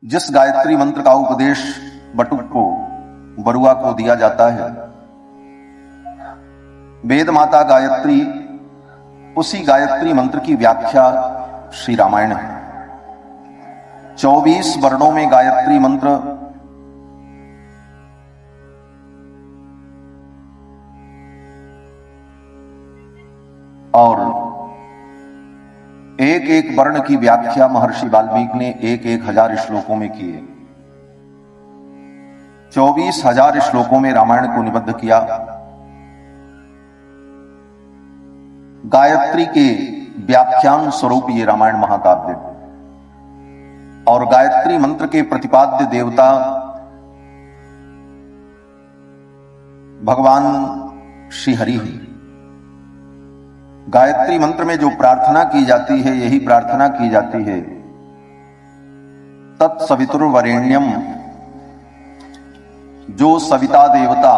जिस गायत्री मंत्र का उपदेश बटुक को बरुआ को दिया जाता है, वेद माता गायत्री, उसी गायत्री मंत्र की व्याख्या श्री रामायण है। 24 वर्णों में गायत्री मंत्र और एक एक वर्ण की व्याख्या महर्षि वाल्मीकि ने एक 1000 श्लोकों में की है। 24,000 श्लोकों में रामायण को निबद्ध किया। गायत्री के व्याख्यान स्वरूप ये रामायण महाकाव्य और गायत्री मंत्र के प्रतिपाद्य देवता भगवान श्री हरि ही। गायत्री मंत्र में जो प्रार्थना की जाती है, यही प्रार्थना की जाती है, तत्सवितुर्वरेण्यम, जो सविता देवता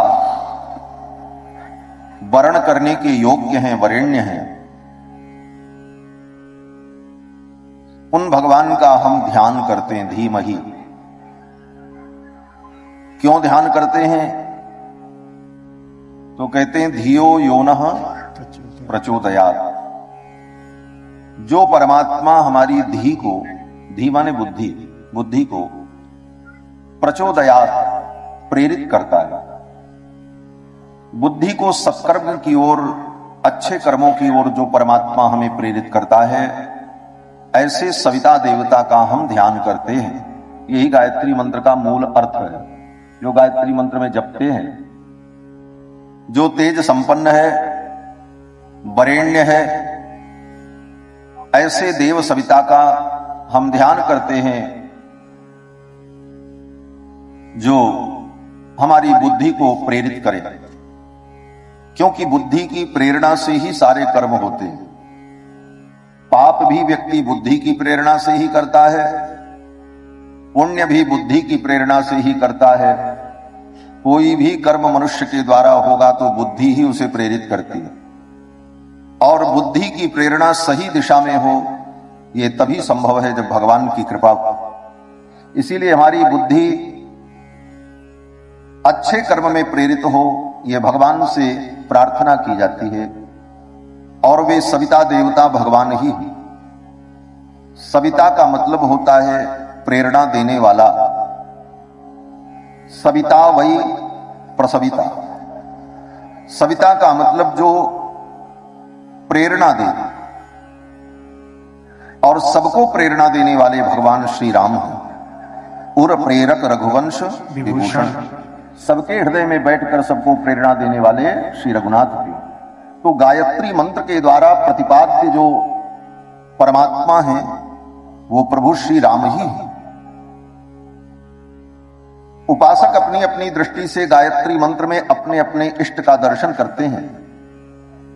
वर्ण करने के योग्य हैं, वरेण्य हैं, उन भगवान का हम ध्यान करते हैं। धीमहि, क्यों ध्यान करते हैं? तो कहते हैं धियो योनः प्रचोदयात्, जो परमात्मा हमारी धी को, धी माने बुद्धि, बुद्धि को प्रचोदयात् प्रेरित करता है। बुद्धि को सत्कर्म की ओर, अच्छे कर्मों की ओर जो परमात्मा हमें प्रेरित करता है, ऐसे सविता देवता का हम ध्यान करते हैं। यही गायत्री मंत्र का मूल अर्थ है। जो गायत्री मंत्र में जपते हैं, जो तेज संपन्न है, वरेण्य है, ऐसे देव सविता का हम ध्यान करते हैं, जो हमारी बुद्धि को प्रेरित करे। क्योंकि बुद्धि की प्रेरणा से ही सारे कर्म होते हैं। पाप भी व्यक्ति बुद्धि की प्रेरणा से ही करता है, पुण्य भी बुद्धि की प्रेरणा से ही करता है। कोई भी कर्म मनुष्य के द्वारा होगा तो बुद्धि ही उसे प्रेरित करती है, और बुद्धि की प्रेरणा सही दिशा में हो, यह तभी संभव है जब भगवान की कृपा हो। इसीलिए हमारी बुद्धि अच्छे कर्म में प्रेरित हो, यह भगवान से प्रार्थना की जाती है। और वे सविता देवता भगवान ही। सविता का मतलब होता है प्रेरणा देने वाला। सविता वही प्रसविता। सविता का मतलब जो प्रेरणा दे, और सबको प्रेरणा देने वाले भगवान श्री राम हैं। उर प्रेरक रघुवंश विभूषण, सबके हृदय में बैठकर सबको प्रेरणा देने वाले श्री रघुनाथ जी। तो गायत्री मंत्र के द्वारा प्रतिपाद्य जो परमात्मा हैं, वो प्रभु श्री राम ही हैं। उपासक अपनी अपनी दृष्टि से गायत्री मंत्र में अपने अपने इष्ट का दर्शन करते हैं,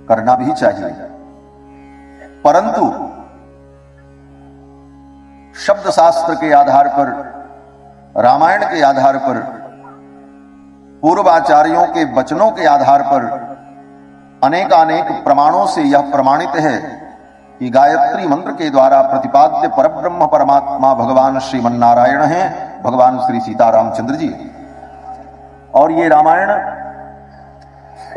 करना भी चाहिए। परंतु शब्द शास्त्र के आधार पर, रामायण के आधार पर, पूर्वाचार्यों के वचनों के आधार पर अनेकानेक प्रमाणों से यह प्रमाणित है कि गायत्री मंत्र के द्वारा प्रतिपाद्य परब्रह्म परमात्मा भगवान श्रीमन्नारायण हैं, भगवान श्री सीतारामचंद्र जी। और ये रामायण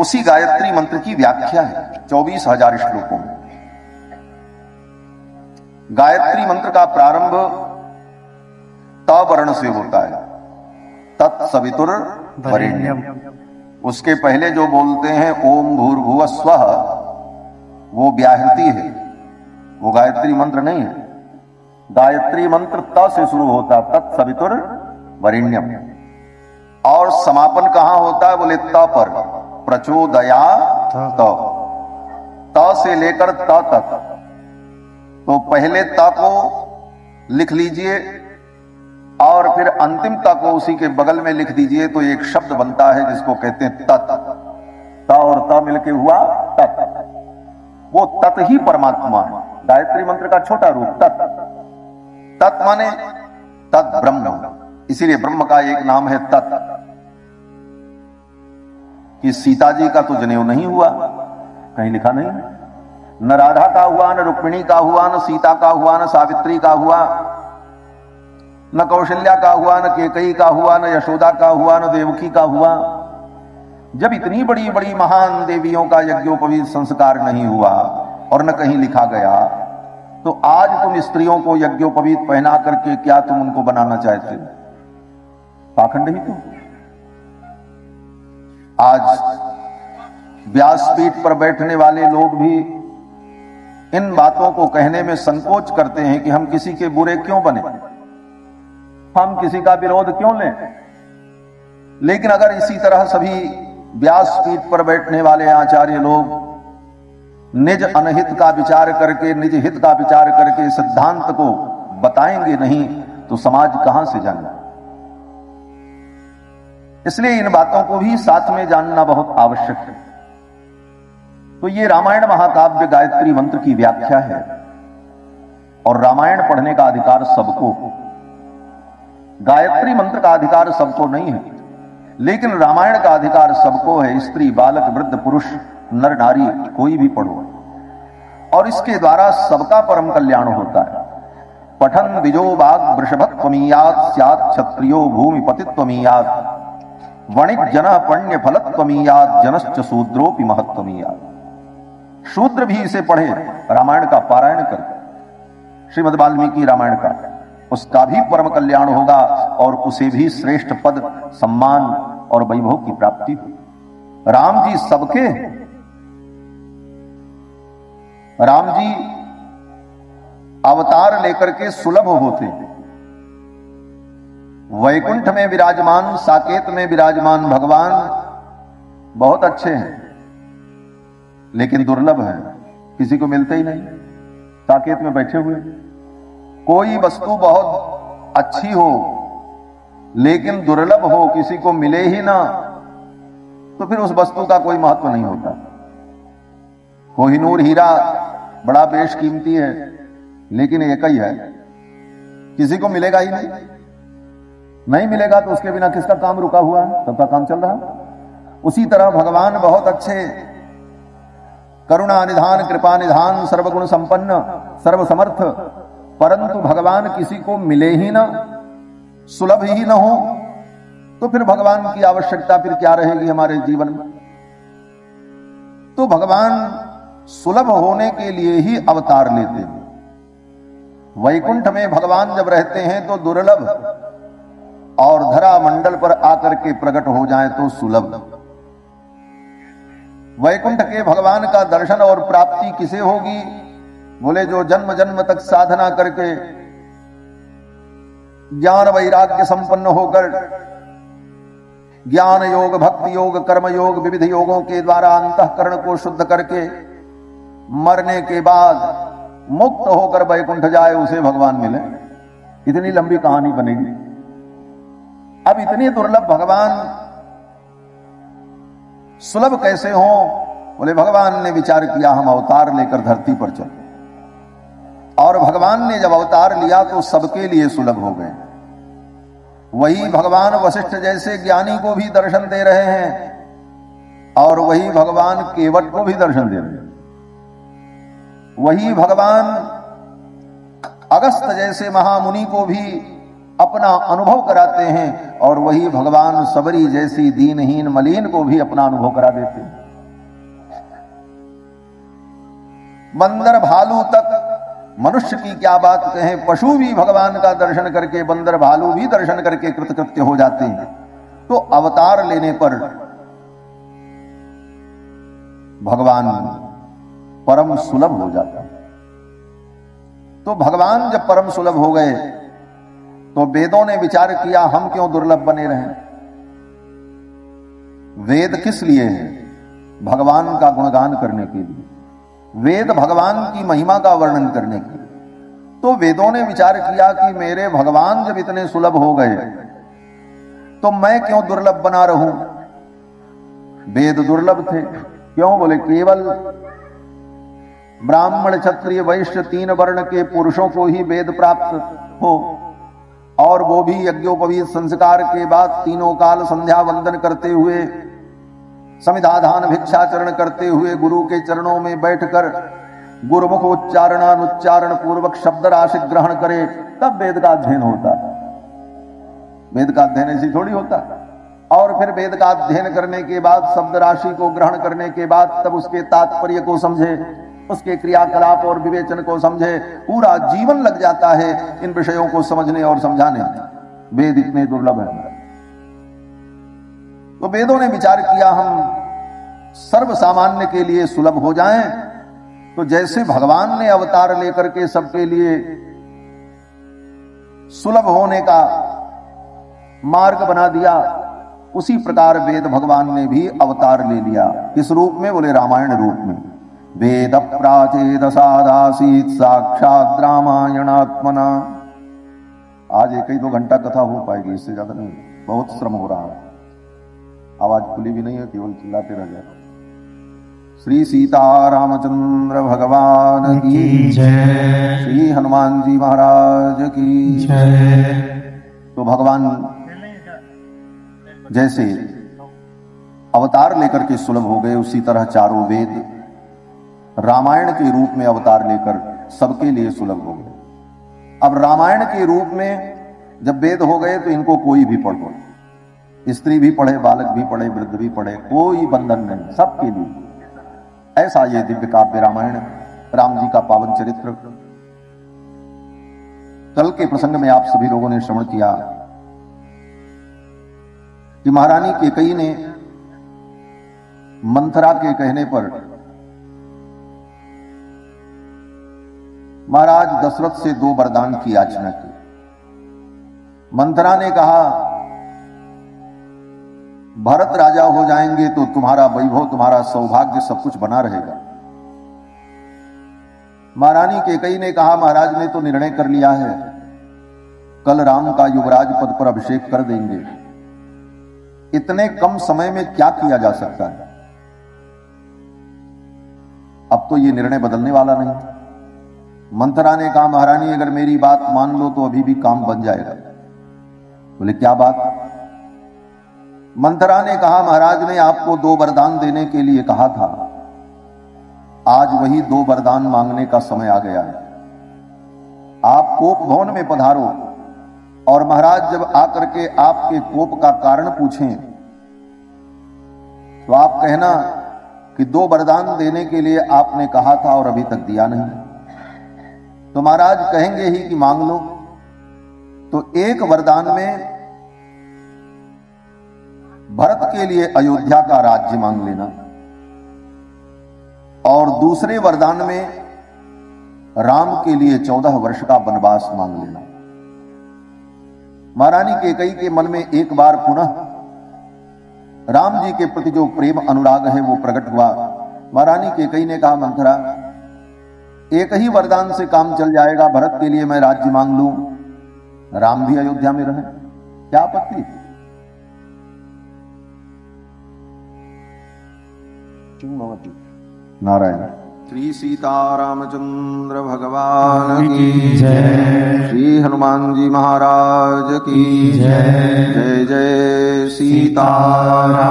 उसी गायत्री मंत्र की व्याख्या है 24,000 श्लोकों में। गायत्री मंत्र का प्रारंभ त वर्ण से होता है, तत्सवितुर वरेण्यम। उसके पहले जो बोलते हैं ओम भूर्भुवः स्वः, वो व्याहृति है, वो गायत्री मंत्र नहीं है। गायत्री मंत्र त से शुरू होता, तत्सवितुर वरेण्यम। और समापन कहां होता है? बोले त पर, प्रचोदयात्। त से लेकर त तक। तो पहले त को लिख लीजिए और फिर अंतिम त को उसी के बगल में लिख दीजिए, तो एक शब्द बनता है जिसको कहते हैं तत्। त और त मिलके हुआ तत्। वो तत् ही परमात्मा है। गायत्री मंत्र का छोटा रूप तत्। तत् माने तत् ब्रह्म, इसीलिए ब्रह्म का एक नाम है तत्। कि सीता जी का तो जनेऊ नहीं हुआ, कहीं लिखा नहीं, न राधा का हुआ, न रुक्मिणी का हुआ, न सीता का हुआ, न सावित्री का हुआ। न कौशल्या का हुआ, न केकई का हुआ, न यशोदा का हुआ, न देवकी का हुआ। जब इतनी बड़ी बड़ी महान देवियों का यज्ञोपवीत संस्कार नहीं हुआ और न कहीं लिखा गया, तो आज तुम स्त्रियों को यज्ञोपवीत पहना करके क्या तुम उनको बनाना चाहते हो? पाखंड ही तो। आज व्यासपीठ पर बैठने वाले लोग भी इन बातों को कहने में संकोच करते हैं कि हम किसी के बुरे क्यों बने, हम किसी का विरोध क्यों लें। लेकिन अगर इसी तरह सभी व्यासपीठ पर बैठने वाले आचार्य लोग निज अनहित का विचार करके, निज हित का विचार करके सिद्धांत को बताएंगे नहीं तो समाज कहां से जाने। इसलिए इन बातों को भी साथ में जानना बहुत आवश्यक है। तो ये रामायण महाकाव्य गायत्री मंत्र की व्याख्या है और रामायण पढ़ने का अधिकार सबको, गायत्री मंत्र का अधिकार सबको नहीं है, लेकिन रामायण का अधिकार सबको है। स्त्री, बालक, वृद्ध, पुरुष, नर, नारी, कोई भी पढ़ो और इसके द्वारा सबका परम कल्याण होता है। पठन विजो बाग वृषभत्वमीयात् स्यात् क्षत्रियो भूमिपतित्वमीयात् वणिक जन पण्य फलत्वमीयात् जनश्च शूद्रोपि महत्वमीयात्। शूद्र भी इसे पढ़े, रामायण का पारायण करके, श्रीमद् वाल्मीकि रामायण का, उसका भी परम कल्याण होगा और उसे भी श्रेष्ठ पद, सम्मान और वैभव की प्राप्ति हो। राम जी सबके, राम जी अवतार लेकर के सुलभ होते हैं। वैकुंठ में विराजमान, साकेत में विराजमान भगवान बहुत अच्छे हैं, लेकिन दुर्लभ है, किसी को मिलते ही नहीं। साकेत में बैठे हुए, कोई वस्तु बहुत अच्छी हो लेकिन दुर्लभ हो, किसी को मिले ही ना, तो फिर उस वस्तु का कोई महत्व नहीं होता। कोहिनूर हीरा बड़ा बेशकीमती है, लेकिन एक ही है, किसी को मिलेगा ही नहीं। नहीं मिलेगा तो उसके बिना किसका काम रुका हुआ है, सबका काम चल रहा। उसी तरह भगवान बहुत अच्छे, करुणा निधान, कृपा निधान, सर्वगुण संपन्न, सर्वसमर्थ, परंतु भगवान किसी को मिले ही ना, सुलभ ही ना हो, तो फिर भगवान की आवश्यकता फिर क्या रहेगी हमारे जीवन में। तो भगवान सुलभ होने के लिए ही अवतार लेते हैं। वैकुंठ में भगवान जब रहते हैं तो दुर्लभ, और धरा मंडल पर आकर के प्रकट हो जाए तो सुलभ। वैकुंठ के भगवान का दर्शन और प्राप्ति किसे होगी? बोले जो जन्म जन्म तक साधना करके ज्ञान वैराग्य संपन्न होकर ज्ञान योग, भक्ति योग, कर्म योग, विविध योगों के द्वारा अंतःकरण को शुद्ध करके मरने के बाद मुक्त होकर वैकुंठ जाए, उसे भगवान मिले। इतनी लंबी कहानी बनेगी। अब इतनी दुर्लभ भगवान सुलभ कैसे हो? बोले भगवान ने विचार किया हम अवतार लेकर धरती पर चले, और भगवान ने जब अवतार लिया तो सबके लिए सुलभ हो गए। वही भगवान वशिष्ठ जैसे ज्ञानी को भी दर्शन दे रहे हैं और वही भगवान केवट को भी दर्शन दे रहे हैं। वही भगवान अगस्त जैसे महामुनि को भी अपना अनुभव कराते हैं और वही भगवान सबरी जैसी दीनहीन मलिन को भी अपना अनुभव करा देते हैं। बंदर भालू तक, मनुष्य की क्या बात कहें, पशु भी भगवान का दर्शन करके, बंदर भालू भी दर्शन करके कृतकृत्य हो जाते हैं। तो अवतार लेने पर भगवान परम सुलभ हो जाता है। तो भगवान जब परम सुलभ हो गए तो वेदों ने विचार किया हम क्यों दुर्लभ बने रहें। वेद किस लिए है? भगवान का गुणगान करने के लिए, वेद भगवान की महिमा का वर्णन करने के लिए। तो वेदों ने विचार किया कि मेरे भगवान जब इतने सुलभ हो गए तो मैं क्यों दुर्लभ बना रहूं। वेद दुर्लभ थे, क्यों? बोले केवल ब्राह्मण, क्षत्रिय, वैश्य, 3 वर्ण के पुरुषों को ही वेद प्राप्त हो, और वो भी यज्ञोपवीत संस्कार के बाद तीनों काल संध्या वंदन करते हुए, समिधाधान भिक्षाचरण करते हुए गुरु के चरणों में बैठकर गुरुमुख उच्चारण अनुच्चारण पूर्वक शब्द राशि ग्रहण करे, तब वेद का अध्ययन होता। वेद का अध्ययन ऐसे थोड़ी होता। और फिर वेद का अध्ययन करने के बाद, शब्द राशि को ग्रहण करने के बाद, तब उसके तात्पर्य को समझे, उसके क्रियाकलाप और विवेचन को समझे। पूरा जीवन लग जाता है इन विषयों को समझने और समझाने में। वेद इतने दुर्लभ है। तो वेदों ने विचार किया हम सर्व सामान्य के लिए सुलभ हो जाएं, तो जैसे भगवान ने अवतार लेकर के सबके लिए सुलभ होने का मार्ग बना दिया, उसी प्रकार वेद भगवान ने भी अवतार ले लिया। किस रूप में? बोले रामायण रूप में। वेद प्राचेद सादासीत साक्षात रामायणात्मना। आज 1-2 घंटा कथा हो पाएगी, इससे ज्यादा नहीं, बहुत श्रम हो रहा है। आवाज खुली भी नहीं है, केवल चिल्लाते रह जाए। श्री सीता रामचंद्र भगवान की जय, श्री हनुमान जी महाराज की जय। तो भगवान जैसे अवतार लेकर के सुलभ हो गए, उसी तरह चारों वेद रामायण के रूप में अवतार लेकर सबके लिए सुलभ हो गए। अब रामायण के रूप में जब वेद हो गए तो इनको कोई भी पढ़ पढ़े, स्त्री भी पढ़े, बालक भी पढ़े, वृद्ध भी पढ़े, कोई बंधन नहीं, सबके लिए। ऐसा ये दिव्य काव्य रामायण, राम जी का पावन चरित्र। कल के प्रसंग में आप सभी लोगों ने श्रवण किया कि महारानी कैकेयी ने मंथरा के कहने पर महाराज दशरथ से 2 वरदान की याचना की। मंथरा ने कहा, भरत राजा हो जाएंगे तो तुम्हारा वैभव, तुम्हारा सौभाग्य सब कुछ बना रहेगा। महारानी कैकेयी ने कहा, महाराज ने तो निर्णय कर लिया है, कल राम का युवराज पद पर अभिषेक कर देंगे, इतने कम समय में क्या किया जा सकता है? अब तो ये निर्णय बदलने वाला नहीं। मंथरा ने कहा, महारानी अगर मेरी बात मान लो तो अभी भी काम बन जाएगा। बोले क्या बात? मंथरा ने कहा, महाराज ने आपको 2 वरदान देने के लिए कहा था, आज वही 2 वरदान मांगने का समय आ गया है। आप कोप भवन में पधारो और महाराज जब आकर के आपके कोप का कारण पूछें तो आप कहना कि 2 वरदान देने के लिए आपने कहा था और अभी तक दिया नहीं। तो महाराज कहेंगे ही कि मांग लो। तो एक वरदान में भरत के लिए अयोध्या का राज्य मांग लेना और दूसरे वरदान में राम के लिए 14 वर्ष का वनवास मांग लेना। महारानी कैकेयी के मन में एक बार पुनः राम जी के प्रति जो प्रेम अनुराग है वो प्रकट हुआ। महारानी कैकेयी ने कहा, मंथरा एक ही वरदान से काम चल जाएगा, भरत के लिए मैं राज्य मांग लूं, राम भी अयोध्या में रहे, क्या आपत्ति? नारायण। श्री सीता रामचंद्र भगवान की जय, श्री हनुमान जी महाराज की जय। जय जय सीताराम।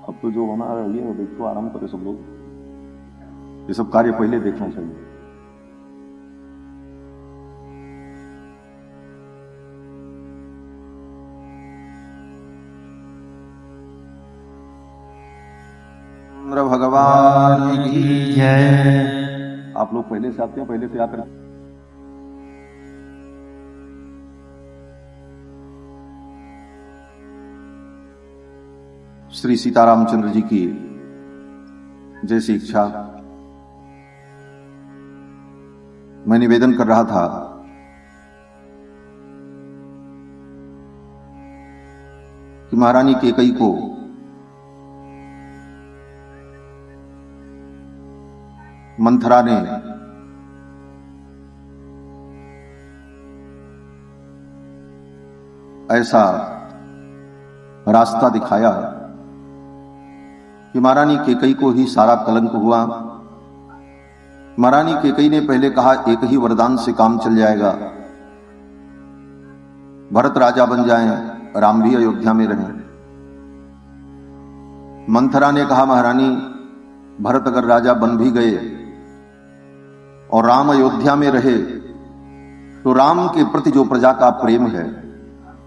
अब तो जो हमारा ये देखो, आराम करे सब लोग, ये सब कार्य पहले देखना चाहिए। भगवान की जय। आप लोग पहले से आते हैं, पहले से आकर श्री सीतारामचंद्र जी की जैसी इच्छा मैं निवेदन कर रहा था कि महारानी कैकेयी को मंथरा ने ऐसा रास्ता दिखाया कि महारानी कैकेयी को ही सारा कलंक हुआ। महारानी कैकेयी ने पहले कहा एक ही वरदान से काम चल जाएगा, भरत राजा बन जाएं, राम भी अयोध्या में रहें। मंथरा ने कहा महारानी भरत अगर राजा बन भी गए और राम अयोध्या में रहे तो राम के प्रति जो प्रजा का प्रेम है,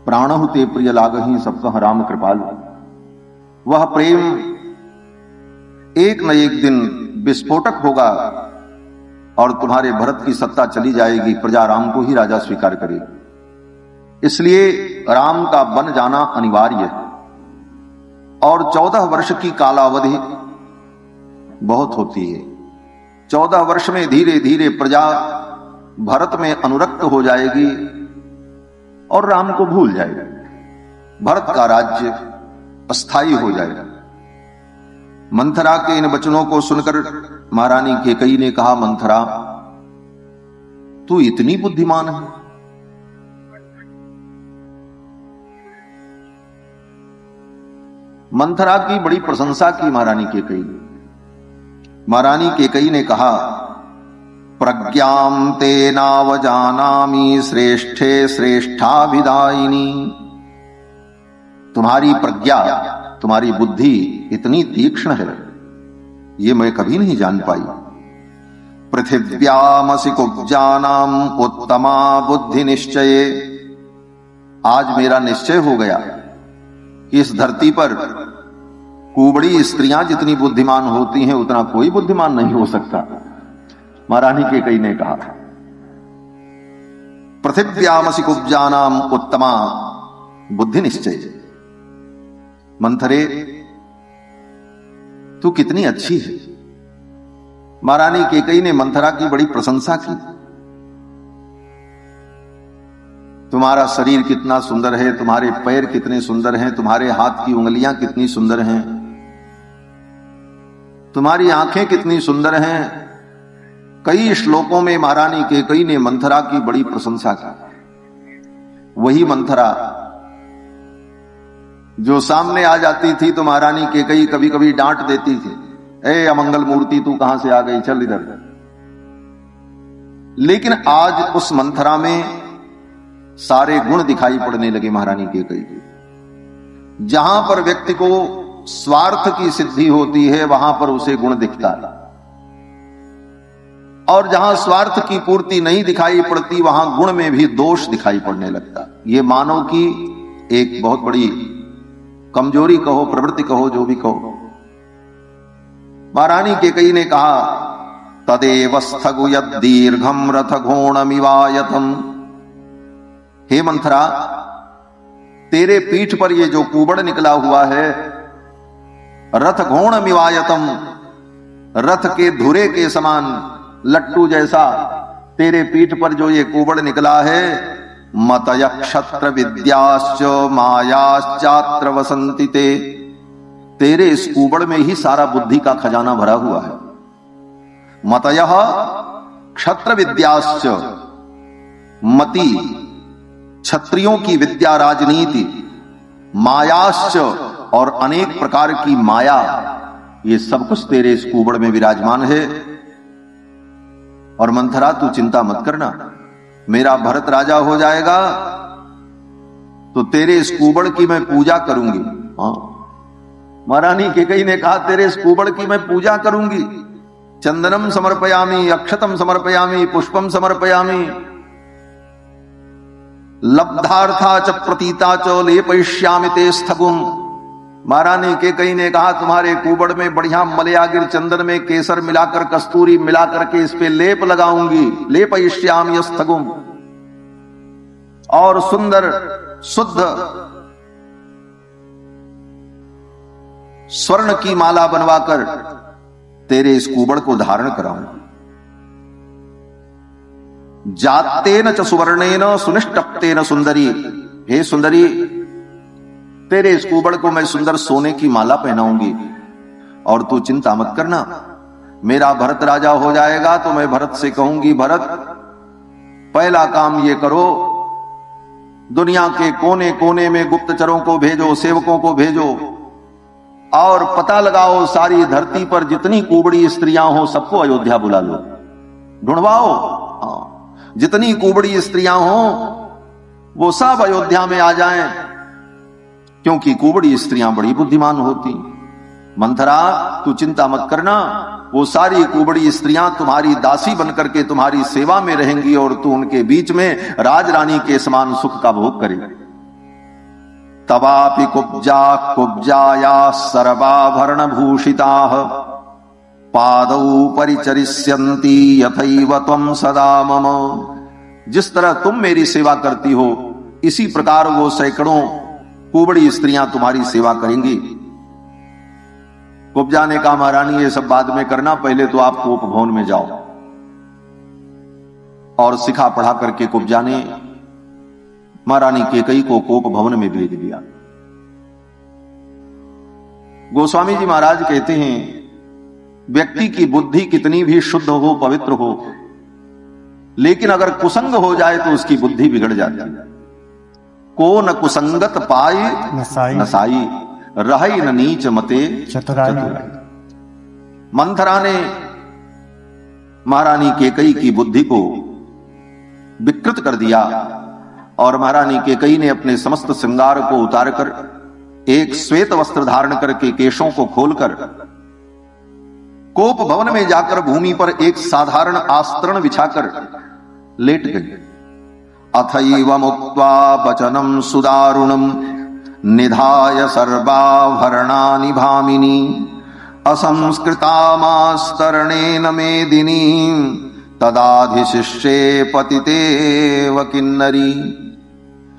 प्राणहु ते प्रिय लागहि सब कह राम कृपालु, वह प्रेम एक न एक दिन विस्फोटक होगा और तुम्हारे भरत की सत्ता चली जाएगी, प्रजा राम को ही राजा स्वीकार करेगी। इसलिए राम का बन जाना अनिवार्य है। और 14 वर्ष की कालावधि बहुत होती है। 14 वर्ष में धीरे धीरे प्रजा भरत में अनुरक्त हो जाएगी और राम को भूल जाएगी। भरत का राज्य अस्थायी हो जाएगा। मंथरा के इन वचनों को सुनकर महारानी कैकेयी ने कहा, मंथरा तू इतनी बुद्धिमान है? मंथरा की बड़ी प्रशंसा की महारानी कैकेयी। महारानी कैकेयी ने कहा, प्रज्ञां ते नावजानामि श्रेष्ठे श्रेष्ठाभिदायिनी। तुम्हारी प्रज्ञा, तुम्हारी बुद्धि इतनी तीक्ष्ण है, ये मैं कभी नहीं जान पाई। पृथिव्यामसि कुब्जानाम उत्तमा बुद्धि निश्चये। आज मेरा निश्चय हो गया कि इस धरती पर कुबड़ी स्त्रियां जितनी बुद्धिमान होती हैं उतना कोई बुद्धिमान नहीं हो सकता। महारानी कैकेयी ने कहा, पृथिव्यामसि कुब्जानाम उत्तमा बुद्धि निश्चय। मंथरे तू कितनी अच्छी है। महारानी कैकेयी ने मंथरा की बड़ी प्रशंसा की। तुम्हारा शरीर कितना सुंदर है, तुम्हारे पैर कितने सुंदर हैं, तुम्हारे हाथ की उंगलियां कितनी सुंदर हैं, तुम्हारी आंखें कितनी सुंदर हैं। कई श्लोकों में महारानी कैकेयी ने मंथरा की बड़ी प्रशंसा की। वही मंथरा जो सामने आ जाती थी तो महारानी कैकेयी कभी कभी डांट देती थी, ए अमंगल मूर्ति तू कहां से आ गई, चल इधर। लेकिन आज उस मंथरा में सारे गुण दिखाई पड़ने लगे महारानी कैकेयी के। जहां पर व्यक्ति को स्वार्थ की सिद्धि होती है वहां पर उसे गुण दिखता है, और जहां स्वार्थ की पूर्ति नहीं दिखाई पड़ती वहां गुण में भी दोष दिखाई पड़ने लगता। ये मानव की एक बहुत बड़ी कमजोरी कहो, प्रवृत्ति कहो, जो भी कहो। महारानी कैकेयी ने कहा, तदेव स्थगु यद्दीर्घम रथ घोणमिवायतम। हे मंथरा, तेरे पीठ पर ये जो कुबड़ निकला हुआ है, रथ घोणमिवायतम, रथ के धुरे के समान लट्टू जैसा तेरे पीठ पर जो ये कुबड़ निकला है, मतय क्षत्र विद्याश्च मायाश्चात्र वसंति ते। तेरे इस कुबड़ में ही सारा बुद्धि का खजाना भरा हुआ है। मतय क्षत्र विद्याश्च, मति क्षत्रियों की विद्या, राजनीति, मायाश्च और अनेक प्रकार की माया, ये सब कुछ तेरे इस कुबड़ में विराजमान है। और मंथरा तू चिंता मत करना, मेरा भरत राजा हो जाएगा तो तेरे इस कुबड़ की मैं पूजा करूंगी। हाँ, महारानी कैकेयी ने कहा, तेरे इस कुबड़ की मैं पूजा करूंगी। चंदनम समर्पयामि, अक्षतम समर्पयामि, पुष्पम समर्पयामि, लब्धार्था च प्रतीता च लेपयिष्यामि ते स्थगुम। महारानी कैकेयी ने कहा, तुम्हारे कुबड़ में बढ़िया मलयागिर चंदन में केसर मिलाकर, कस्तूरी मिलाकर के इस पे लेप लगाऊंगी, लेपयिष्यामि स्थगुम। और सुंदर शुद्ध स्वर्ण की माला बनवाकर तेरे इस कुबड़ को धारण कराऊंगी। जातेन च सुवर्णेन सुनिष्टप्तेन सुंदरी। हे सुंदरी, तेरे इस कुबड़ को मैं सुंदर सोने की माला पहनाऊंगी। और तू चिंता मत करना, मेरा भरत राजा हो जाएगा तो मैं भरत से कहूंगी, भरत पहला काम ये करो, दुनिया के कोने कोने में गुप्तचरों को भेजो, सेवकों को भेजो और पता लगाओ सारी धरती पर जितनी कुबड़ी स्त्रियां हो सबको अयोध्या बुला लो, ढूंढवाओ। जितनी कुबड़ी स्त्रियां हो वो सब अयोध्या में आ जाएं, क्योंकि कुबड़ी स्त्रियां बड़ी बुद्धिमान होती। मंथरा तू चिंता मत करना, वो सारी कुबड़ी स्त्रियां तुम्हारी दासी बनकर के तुम्हारी सेवा में रहेंगी और तू उनके बीच में राजरानी के समान सुख का भोग करेगी। तवापि कुब्जाया सर्वाभरण भूषिता पादौ परिचरिष्यन्ति यथैव त्वं सदा मम। जिस तरह तुम मेरी सेवा करती हो इसी प्रकार वो सैकड़ों कुबड़ी स्त्रियां तुम्हारी सेवा करेंगी। कुब्जा ने कहा महारानी ये सब बाद में करना, पहले तो आप कोप भवन में जाओ। और सिखा पढ़ा करके कुब्जा ने महारानी कैकेयी को कोप भवन में भेज दिया। गोस्वामी जी महाराज कहते हैं व्यक्ति की बुद्धि कितनी भी शुद्ध हो, पवित्र हो, लेकिन अगर कुसंग हो जाए तो उसकी बुद्धि बिगड़ जाती है। को न कुसंगत पाए नसाई रहई न नीच मते चतुराई। मंथरा ने महारानी कैकेयी की बुद्धि को विकृत कर दिया और महारानी कैकेयी ने अपने समस्त श्रृंगार को उतारकर एक श्वेत वस्त्र धारण करके केशों को खोलकर कोप भवन में जाकर भूमि पर एक साधारण आस्तरण बिछाकर लेट गई। अथैव मुक्त्वा वचनम सुदारुणम निधाय सर्वाभरणानि भामिनी असंस्कृतामास्तरणेन मेदिनी तदाधिशिष्ये पतितेव किन्नरी।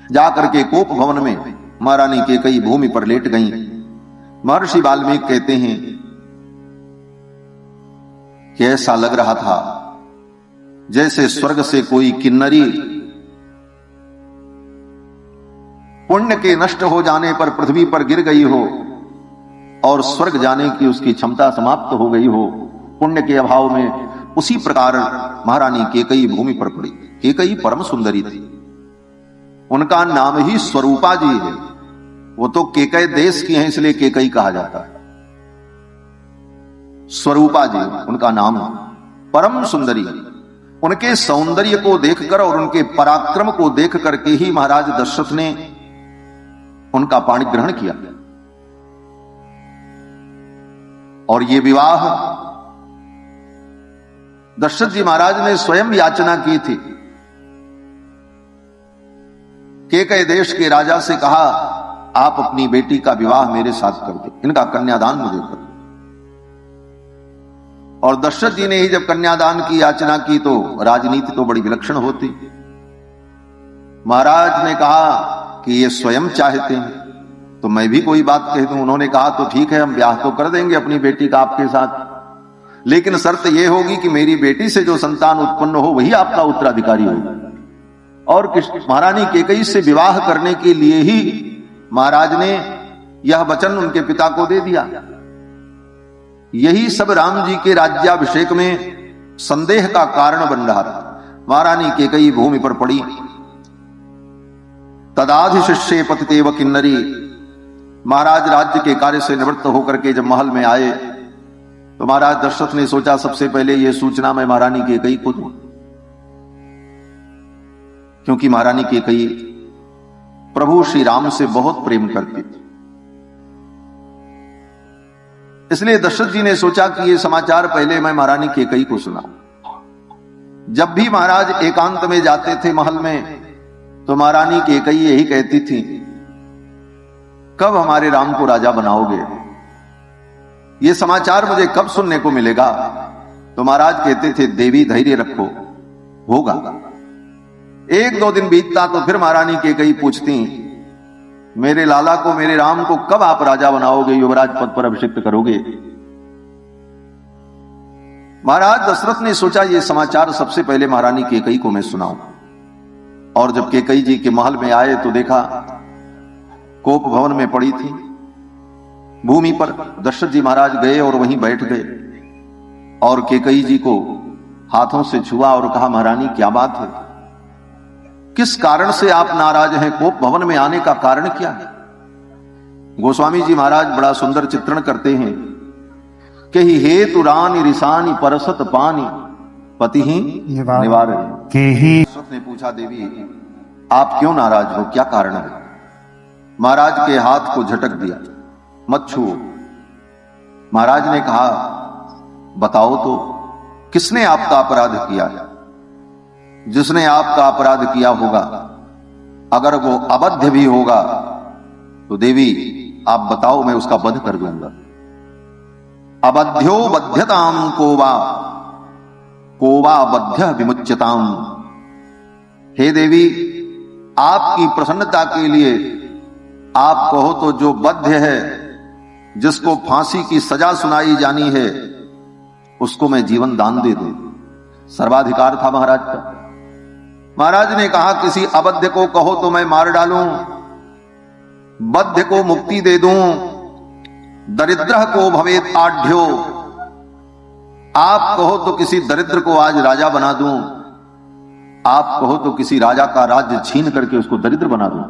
जाकर के कोप भवन में महारानी कैकेयी भूमि पर लेट गईं। महर्षि वाल्मीकि कहते हैं कि ऐसा लग रहा था जैसे स्वर्ग से कोई किन्नरी पुण्य के नष्ट हो जाने पर पृथ्वी पर गिर गई हो और स्वर्ग जाने की उसकी क्षमता समाप्त हो गई हो, पुण्य के अभाव में उसी प्रकार महारानी कैकेयी भूमि पर पड़ी। कैकेयी परम सुंदरी थी, उनका नाम ही स्वरूपा जी है। वो तो कैकेय देश की हैं इसलिए कैकेयी कहा जाता है। स्वरूपा जी उनका नाम है, परम सुंदरी। उनके सौंदर्य को देखकर और उनके पराक्रम को देख करके ही महाराज दशरथ ने उनका पाणी ग्रहण किया और ये विवाह दशरथ जी महाराज ने स्वयं याचना की थी। कैकेय देश के राजा से कहा आप अपनी बेटी का विवाह मेरे साथ कर दो, इनका कन्यादान मुझे कर दो। और दशरथ जी ने ही जब कन्यादान की याचना की तो राजनीति तो बड़ी विलक्षण होती। महाराज ने कहा कि ये स्वयं चाहते हैं तो मैं भी कोई बात कह दूं। उन्होंने कहा तो ठीक है हम ब्याह तो कर देंगे अपनी बेटी का आपके साथ, लेकिन शर्त यह होगी कि मेरी बेटी से जो संतान उत्पन्न हो वही आपका उत्तराधिकारी होगा। और महारानी कैकेयी से विवाह करने के लिए ही महाराज ने यह वचन उनके पिता को दे दिया। यही सब राम जी के राज्याभिषेक में संदेह का कारण बन रहा था। महारानी कैकेयी भूमि पर पड़ी। तदाधिशिष्ये पतितेव किन्नरी। महाराज राज्य के कार्य से निवृत्त होकर के जब महल में आए तो महाराज दशरथ ने सोचा सबसे पहले यह सूचना मैं महारानी कैकेयी को दूं, क्योंकि महारानी कैकेयी प्रभु श्री राम से बहुत प्रेम करती थी। इसलिए दशरथ जी ने सोचा कि यह समाचार पहले मैं महारानी कैकेयी को सुनाऊं। जब भी महाराज एकांत में जाते थे महल में तो महारानी कैकेयी यही कहती थी कब हमारे राम को राजा बनाओगे, ये समाचार मुझे कब सुनने को मिलेगा। तो महाराज कहते थे देवी धैर्य रखो, होगा। एक दो दिन बीतता तो फिर महारानी कैकेयी पूछती मेरे लाला को, मेरे राम को कब आप राजा बनाओगे, युवराज पद पर अभिषिक्त करोगे। महाराज दशरथ ने सोचा ये समाचार सबसे पहले महारानी कैकेयी को मैं सुनाऊं। और जब कैकेयी जी के महल में आए तो देखा कोप भवन में पड़ी थी भूमि पर। दशरथ जी महाराज गए और वहीं बैठ गए और कैकेयी जी को हाथों से छुआ और कहा महारानी क्या बात है, किस कारण से आप नाराज हैं, कोप भवन में आने का कारण क्या है। गोस्वामी जी महाराज बड़ा सुंदर चित्रण करते हैं कि ही हेतु रानी रिसानी परसत पानी पति ही निवार। दशरथ ने पूछा देवी आप क्यों नाराज हो, क्या कारण है। महाराज के हाथ को झटक दिया, मत छुओ। महाराज ने कहा, बताओ तो किसने आपका अपराध किया? जिसने आपका अपराध किया होगा, अगर वो अबद्ध भी होगा तो देवी आप बताओ, मैं उसका वध कर दूंगा। अबध्यो बध्यताम कोवा बध्य विमुच्यताम। हे देवी, आपकी प्रसन्नता के लिए आप कहो तो जो बद्ध है, जिसको फांसी की सजा सुनाई जानी है, उसको मैं जीवन दान दे दूं। सर्वाधिकार था महाराज का। महाराज ने कहा, किसी अबद्ध को कहो तो मैं मार डालूं, बद्ध को मुक्ति दे दूं, दरिद्र को भवेत आढ्यो। आप कहो तो किसी दरिद्र को आज राजा बना दूं, आप कहो तो किसी राजा का राज्य छीन करके उसको दरिद्र बना दूं।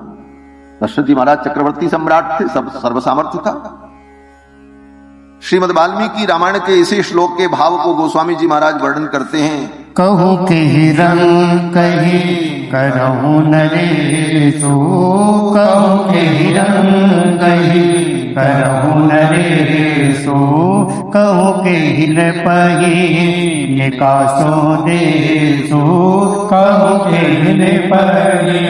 दशरथ जी महाराज चक्रवर्ती सम्राट थे, सब सर्वसामर्थ्य था। श्रीमद् वाल्मीकि रामायण के इसी श्लोक के भाव को गोस्वामी जी महाराज वर्णन करते हैं। कहु के रंग कही करहु नरेशु, कहु के रंग कही करहु नरेशु, कहु के नृपहि निकासो देशु, कहु के नृपहि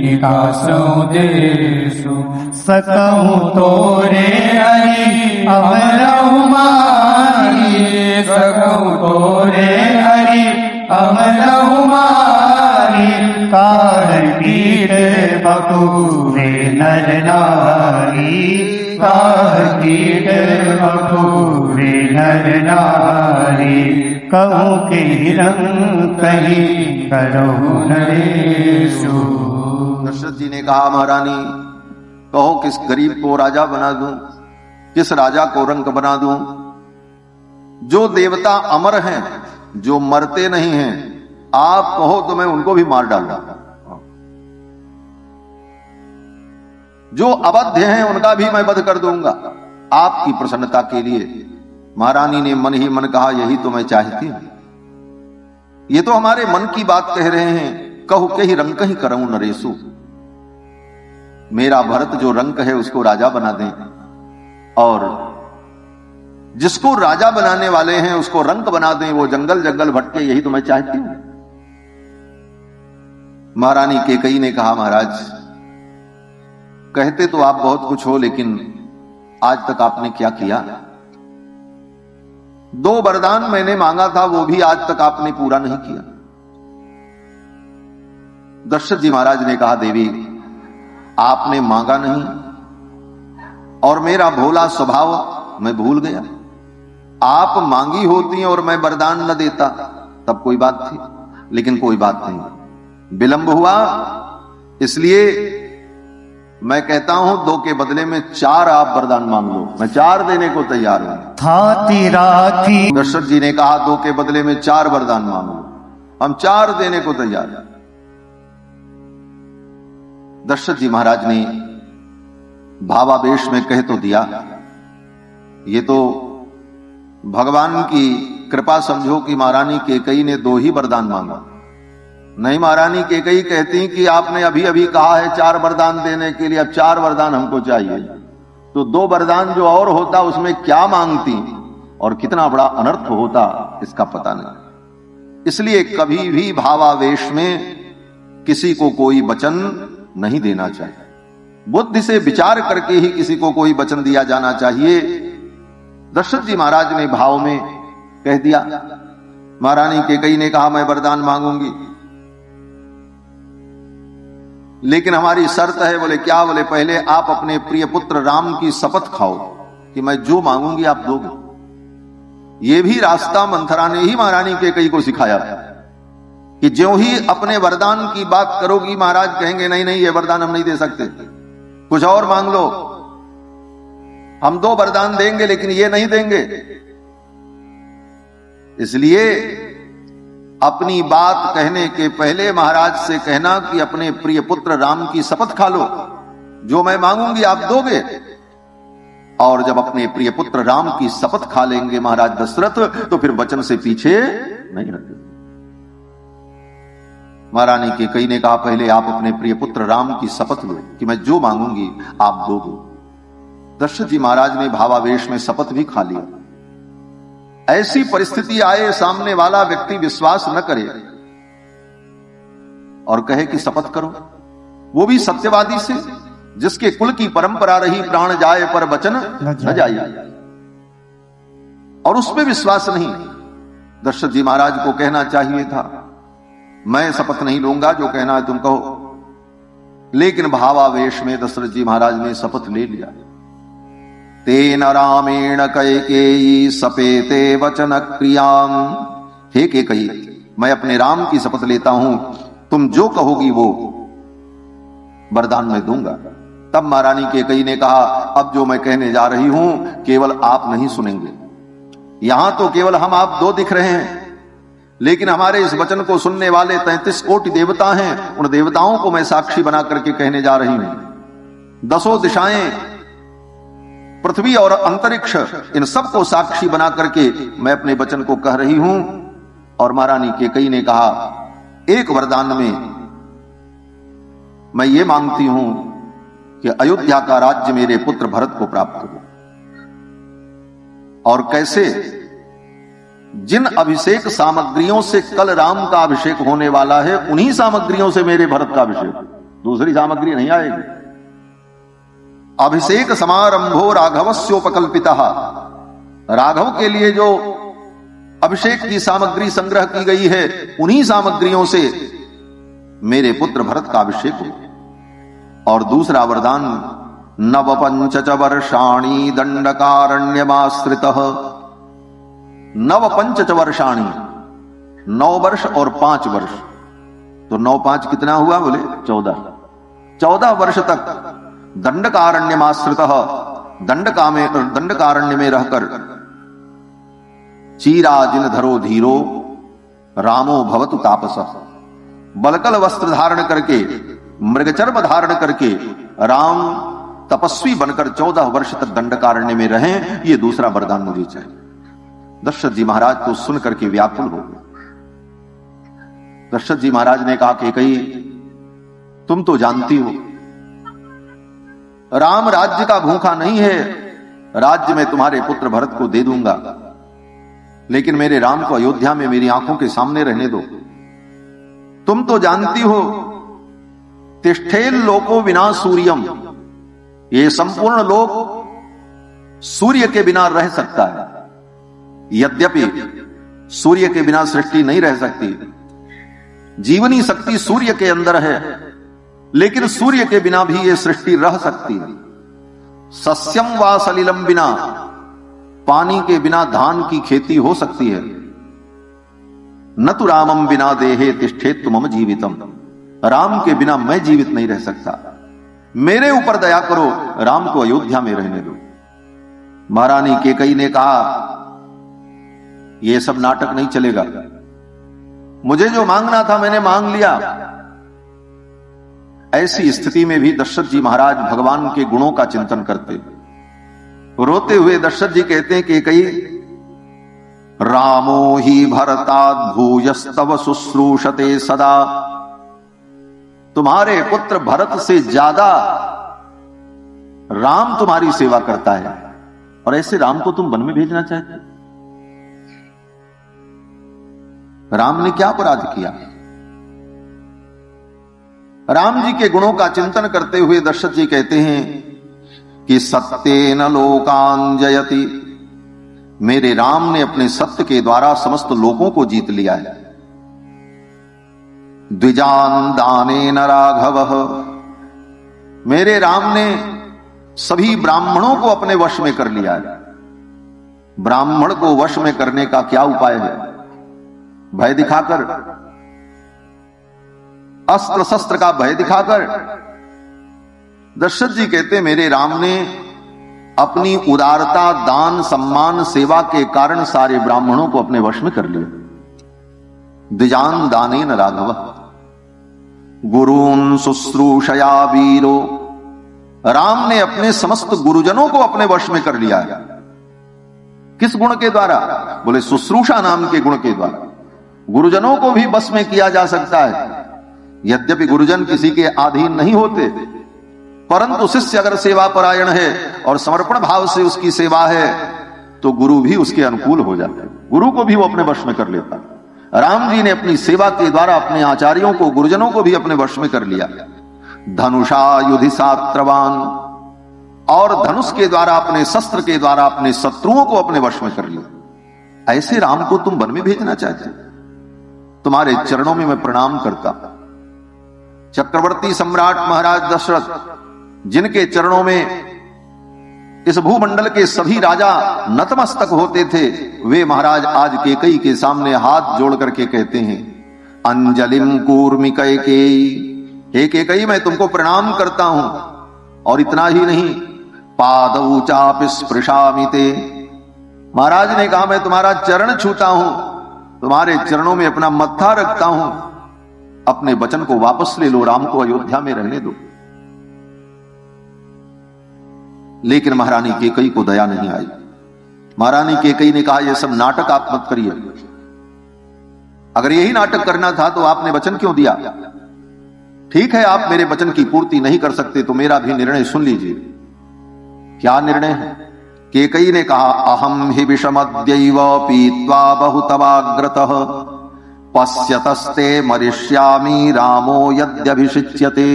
निकासो देशु। सकहु तोरे हरि अमरहु मारी, सकहु तोरे हरि अमरहु मारी। कारण कीट बटुरे नर नारी, कारण कीट बटुरे नर नारी। कहूँ के रंग कही करहु नरेशु। दशरथ जी ने कहा, महारानी कहो किस गरीब को राजा बना दूं, किस राजा को रंक बना दूं? जो देवता अमर हैं, जो मरते नहीं हैं, आप कहो तो मैं उनको भी मार डालूंगा। जो अबद्ध हैं उनका भी मैं वध कर दूंगा आपकी प्रसन्नता के लिए। महारानी ने मन ही मन कहा, यही तो मैं चाहती हूं। ये तो हमारे मन की बात कह रहे हैं। कहू के ही रंक ही करऊं नरेशु। मेरा भरत जो रंक है उसको राजा बना दें, और जिसको राजा बनाने वाले हैं उसको रंक बना दें, वो जंगल जंगल भटके। यही तो मैं चाहती हूं। महारानी कैकेयी ने कहा, महाराज कहते तो आप बहुत कुछ हो, लेकिन आज तक आपने क्या किया? 2 वरदान मैंने मांगा था, वो भी आज तक आपने पूरा नहीं किया। दशरथ जी महाराज ने कहा, देवी आपने मांगा नहीं, और मेरा भोला स्वभाव मैं भूल गया। आप मांगी होती और मैं वरदान न देता तब कोई बात थी, लेकिन कोई बात नहीं, विलंब हुआ। इसलिए मैं कहता हूं 2 के बदले में 4 आप वरदान मांग लो, मैं 4 देने को तैयार हूं। दशरथ जी ने कहा, 2 के बदले में 4 वरदान मांग लो, हम 4 देने को तैयार हैं। दशरथ जी महाराज ने भावावेश में कह तो दिया, ये तो भगवान की कृपा समझो कि महारानी कैकेयी ने 2 ही वरदान मांगा। नहीं, महारानी कैकेयी कहती कि आपने अभी अभी कहा है 4 वरदान देने के लिए, अब 4 वरदान हमको चाहिए। तो 2 वरदान जो और होता उसमें क्या मांगती और कितना बड़ा अनर्थ होता इसका पता नहीं। इसलिए कभी भी भावावेश में किसी को कोई वचन नहीं देना चाहिए। बुद्धि से विचार करके ही किसी को कोई वचन दिया जाना चाहिए। दशरथ जी महाराज ने भाव में कह दिया। महारानी कैकेयी ने कहा, मैं वरदान मांगूंगी, लेकिन हमारी शर्त है। बोले क्या? बोले पहले आप अपने प्रिय पुत्र राम की शपथ खाओ कि मैं जो मांगूंगी आप दोगे। ये भी रास्ता मंथरा ने ही महारानी कैकेयी को सिखाया कि ज्यों ही अपने वरदान की बात करोगी, महाराज कहेंगे नहीं नहीं, ये वरदान हम नहीं दे सकते, कुछ और मांग लो। हम 2 वरदान देंगे लेकिन ये नहीं देंगे। इसलिए अपनी बात कहने के पहले महाराज से कहना कि अपने प्रिय पुत्र राम की शपथ खा लो, जो मैं मांगूंगी आप दोगे। और जब अपने प्रिय पुत्र राम की शपथ खा लेंगे महाराज दशरथ, तो फिर वचन से पीछे नहीं हटेंगे। महारानी कैकेयी ने कहा, पहले आप अपने प्रिय पुत्र राम की शपथ लो कि मैं जो मांगूंगी आप दोगे। दशरथ जी महाराज ने भावावेश में शपथ भी खा लिया। ऐसी परिस्थिति आए, सामने वाला व्यक्ति विश्वास न करे और कहे कि शपथ करो, वो भी सत्यवादी से, जिसके कुल की परंपरा रही प्राण जाए पर वचन न जाए, और उसमें विश्वास नहीं। दशरथ जी महाराज को कहना चाहिए था, मैं शपथ नहीं लूंगा, जो कहना है तुम कहो। लेकिन भावावेश में दशरथ जी महाराज ने शपथ ले लिया। तेन रामेण कैकेयी सपेते वचन क्रियाम। हे कैकेयी, मैं अपने राम की शपथ लेता हूं, तुम जो कहोगी वो वरदान मैं दूंगा। तब महारानी कैकेयी ने कहा, अब जो मैं कहने जा रही हूं केवल आप नहीं सुनेंगे। यहां तो केवल हम आप दो दिख रहे हैं, लेकिन हमारे इस वचन को सुनने वाले 33 कोटि देवता हैं। उन देवताओं को मैं साक्षी बना करके कहने जा रही हूं। 10 दिशाएं, पृथ्वी और अंतरिक्ष, इन सबको साक्षी बना करके मैं अपने वचन को कह रही हूं। और महारानी कैकेयी ने कहा, एक वरदान में मैं ये मांगती हूं कि अयोध्या का राज्य मेरे पुत्र भरत को प्राप्त हो। और कैसे? जिन अभिषेक सामग्रियों से कल राम का अभिषेक होने वाला है, उन्हीं सामग्रियों से मेरे भरत का अभिषेक, दूसरी सामग्री नहीं आएगी। अभिषेक समारंभो राघवस्योपकल्पितः। राघव के लिए जो अभिषेक की सामग्री संग्रह की गई है, उन्हीं सामग्रियों से मेरे पुत्र भरत का अभिषेक हो। और दूसरा वरदान, नवपंच वर्षाणि दंडकारण्यमाश्रितः। नवपंच वर्षाणि, 9 वर्ष और 5 वर्ष, तो 9 5 कितना हुआ? बोले 14। 14 वर्ष तक दंडकारण्यमाश्रितः, दंडकारण्य में रहकर चीराजिन धरो धीरो रामो भवतु तापसः। बलकल वस्त्र धारण करके, मृगचर्म धारण करके राम तपस्वी बनकर 14 वर्ष तक दंडकारण्य में रहें, ये दूसरा वरदान मुझे चाहिए। दशरथ जी महाराज तो सुन करके व्याकुल हो गए। दशरथ जी महाराज ने कहा, कैकेयी तुम तो जानती हो राम राज्य का भूखा नहीं है, राज्य मैं तुम्हारे पुत्र भरत को दे दूंगा, लेकिन मेरे राम को अयोध्या में मेरी आंखों के सामने रहने दो। तुम तो जानती हो, तिष्ठेल लोको विना सूर्यम, ये संपूर्ण लोक सूर्य के बिना रह सकता है। यद्यपि सूर्य के बिना सृष्टि नहीं रह सकती, जीवनी शक्ति सूर्य के अंदर है, लेकिन सूर्य के बिना भी ये सृष्टि रह सकती है। सस्यम वा सलिलम बिना, पानी के बिना धान की खेती हो सकती है। न तो रामम बिना देहे तिष्ठेत मम जीवितम, राम के बिना मैं जीवित नहीं रह सकता। मेरे ऊपर दया करो, राम को अयोध्या में रहने दो। महारानी कैकेयी ने कहा, यह सब नाटक नहीं चलेगा, मुझे जो मांगना था मैंने मांग लिया। ऐसी स्थिति में भी दशरथ जी महाराज भगवान के गुणों का चिंतन करते। रोते हुए दशरथ जी कहते हैं, कैकेयी रामो ही भरताद् भूयस्तव शुश्रूषते सदा। तुम्हारे पुत्र भरत से ज्यादा राम तुम्हारी सेवा करता है, और ऐसे राम को तुम वन में भेजना चाहते? राम ने क्या अपराध किया? राम जी के गुणों का चिंतन करते हुए दशरथ जी कहते हैं कि सत्येन लोकान जयति, मेरे राम ने अपने सत्य के द्वारा समस्त लोगों को जीत लिया है। द्विजान दानेन राघवः, मेरे राम ने सभी ब्राह्मणों को अपने वश में कर लिया है। ब्राह्मण को वश में करने का क्या उपाय है? भय दिखाकर, अस्त्र शस्त्र का भय दिखाकर। दशरथ जी कहते, मेरे राम ने अपनी उदारता, दान, सम्मान, सेवा के कारण सारे ब्राह्मणों को अपने वश में कर लिया। द्विजान दानेन राघवः गुरून् शुश्रूषया वीरो, राम ने अपने समस्त गुरुजनों को अपने वश में कर लिया है। किस गुण के द्वारा? बोले शुश्रूषा नाम के गुण के द्वारा। गुरुजनों को भी बस में किया जा सकता है, यद्यपि गुरुजन किसी के अधीन नहीं होते, परंतु शिष्य अगर सेवा परायण है और समर्पण भाव से उसकी सेवा है तो गुरु भी उसके अनुकूल हो जाते हैं, गुरु को भी वो अपने वश में कर लेता है। राम जी ने अपनी सेवा के द्वारा अपने आचार्यों को, गुरुजनों को भी अपने वश में कर लिया। धनुषा युधि सात्रवान, और धनुष के द्वारा, अपने शस्त्र के द्वारा अपने शत्रुओं को अपने वश में कर लिया। ऐसे राम को तुम वन में भेजना चाहते, तुम्हारे चरणों में मैं प्रणाम करता। चक्रवर्ती सम्राट महाराज दशरथ, जिनके चरणों में इस भूमंडल के सभी राजा नतमस्तक होते थे, वे महाराज आज कैकेयी के सामने हाथ जोड़ करके कहते हैं, अंजलिम कूर्मि कैकेयी, हे कैकेयी मैं तुमको प्रणाम करता हूं। और इतना ही नहीं, पादौ चापि स्पृशामि ते, महाराज ने कहा मैं तुम्हारा चरण छूता हूं, तुम्हारे चरणों में अपना मत्था रखता हूं, अपने वचन को वापस ले लो, राम को अयोध्या में रहने दो। लेकिन महारानी कैकेयी को दया नहीं आई। महारानी कैकेयी ने कहा यह सब नाटक आप मत करिए, अगर यही नाटक करना था तो आपने वचन क्यों दिया? ठीक है, आप मेरे वचन की पूर्ति नहीं कर सकते तो मेरा भी निर्णय सुन लीजिए। क्या निर्णय है? कैकेयी ने कहा, अहम हि विषमद्यैव पीत्वा बहुतवाग्रतः पश्यतस्ते मरिष्यामि रामो यद्यभिषिच्यते।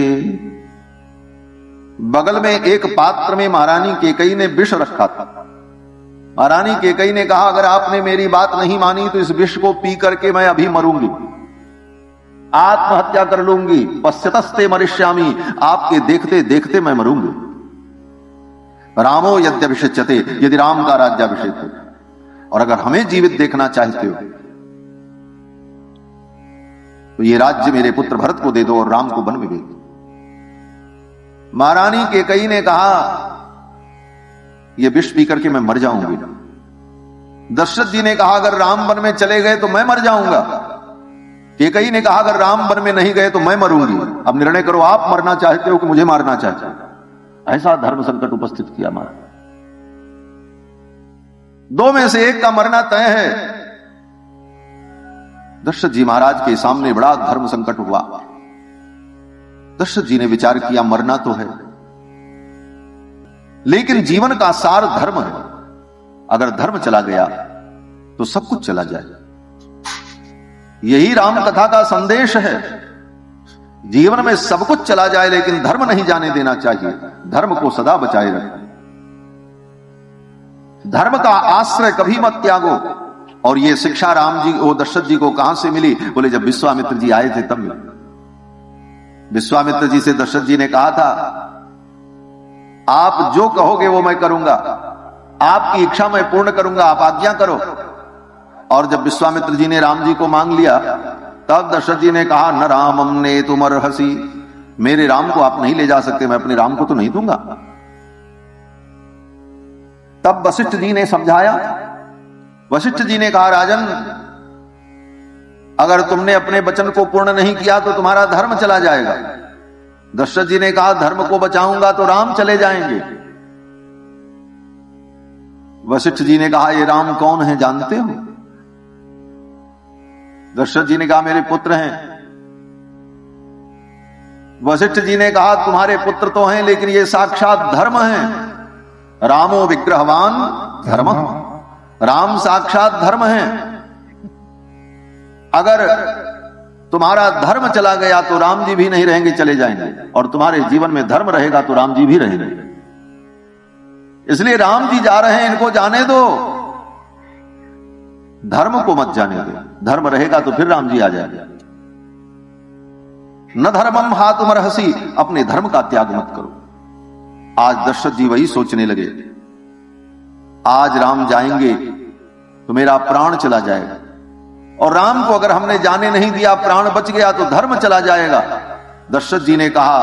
बगल में एक पात्र में महारानी कैकेयी ने विष रखा था। महारानी कैकेयी ने कहा, अगर आपने मेरी बात नहीं मानी तो इस विष को पी करके मैं अभी मरूंगी, आत्महत्या कर लूंगी। पश्यतस्ते मरिष्यामि, आपके देखते देखते मैं मरूंगी। रामो यद्यभिषिच्यते, यदि राम का राज्याभिषेक हो, और अगर हमें जीवित देखना चाहते हो तो ये राज्य मेरे पुत्र भरत को दे दो और राम को वन में भेज दो। महारानी कैकेयी ने कहा, यह विष पी करके मैं मर जाऊंगी। दशरथ जी ने कहा, अगर राम वन में चले गए तो मैं मर जाऊंगा। कैकेयी ने कहा, अगर राम वन में नहीं गए तो मैं मरूंगी। अब निर्णय करो, आप मरना चाहते हो कि मुझे मारना चाहते हो? ऐसा धर्म संकट उपस्थित किया महाराज। दो में से एक का मरना तय है। दशरथ जी महाराज के सामने बड़ा धर्म संकट हुआ। दशरथ जी ने विचार किया, मरना तो है, लेकिन जीवन का सार धर्म है। अगर धर्म चला गया तो सब कुछ चला जाए। यही राम कथा का संदेश है। जीवन में सब कुछ चला जाए लेकिन धर्म नहीं जाने देना चाहिए। धर्म को सदा बचाए रखें। धर्म का आश्रय कभी मत त्यागो। और ये शिक्षा राम जी वो दशरथ जी को कहां से मिली? बोले जब विश्वामित्र जी आए थे तब मिली। विश्वामित्र जी से दशरथ जी ने कहा था, आप जो कहोगे वो मैं करूंगा, आपकी इच्छा मैं पूर्ण करूंगा, आप आज्ञा करो। और जब विश्वामित्र जी ने राम जी को मांग लिया तब दशरथ जी ने कहा, न रामम ने तुम अर्हसि, मेरे राम को आप नहीं ले जा सकते, मैं अपने राम को तो नहीं दूंगा। तब वशिष्ठ जी ने समझाया। वशिष्ठ जी ने कहा, राजन अगर तुमने अपने वचन को पूर्ण नहीं किया तो तुम्हारा धर्म चला जाएगा। दशरथ जी ने कहा, धर्म को बचाऊंगा तो राम चले जाएंगे। वशिष्ठ जी ने कहा, ये राम कौन है जानते हो? दशरथ जी ने कहा, मेरे पुत्र हैं। वशिष्ठ जी ने कहा, तुम्हारे पुत्र तो हैं लेकिन ये साक्षात धर्म है। रामो विग्रहवान धर्म, राम साक्षात धर्म है। अगर तुम्हारा धर्म चला गया तो राम जी भी नहीं रहेंगे, चले जाएंगे। और तुम्हारे जीवन में धर्म रहेगा तो राम जी भी रहेंगे। इसलिए राम जी जा रहे हैं, इनको जाने दो, धर्म को मत जाने दो। धर्म रहेगा तो फिर राम जी आ जाएंगे। न धर्मम हातुमर्हसि, अपने धर्म का त्याग मत करो। आज दशरथ जी वही सोचने लगे, आज राम जाएंगे तो मेरा प्राण चला जाएगा, और राम को अगर हमने जाने नहीं दिया, प्राण बच गया तो धर्म चला जाएगा। दशरथ जी ने कहा,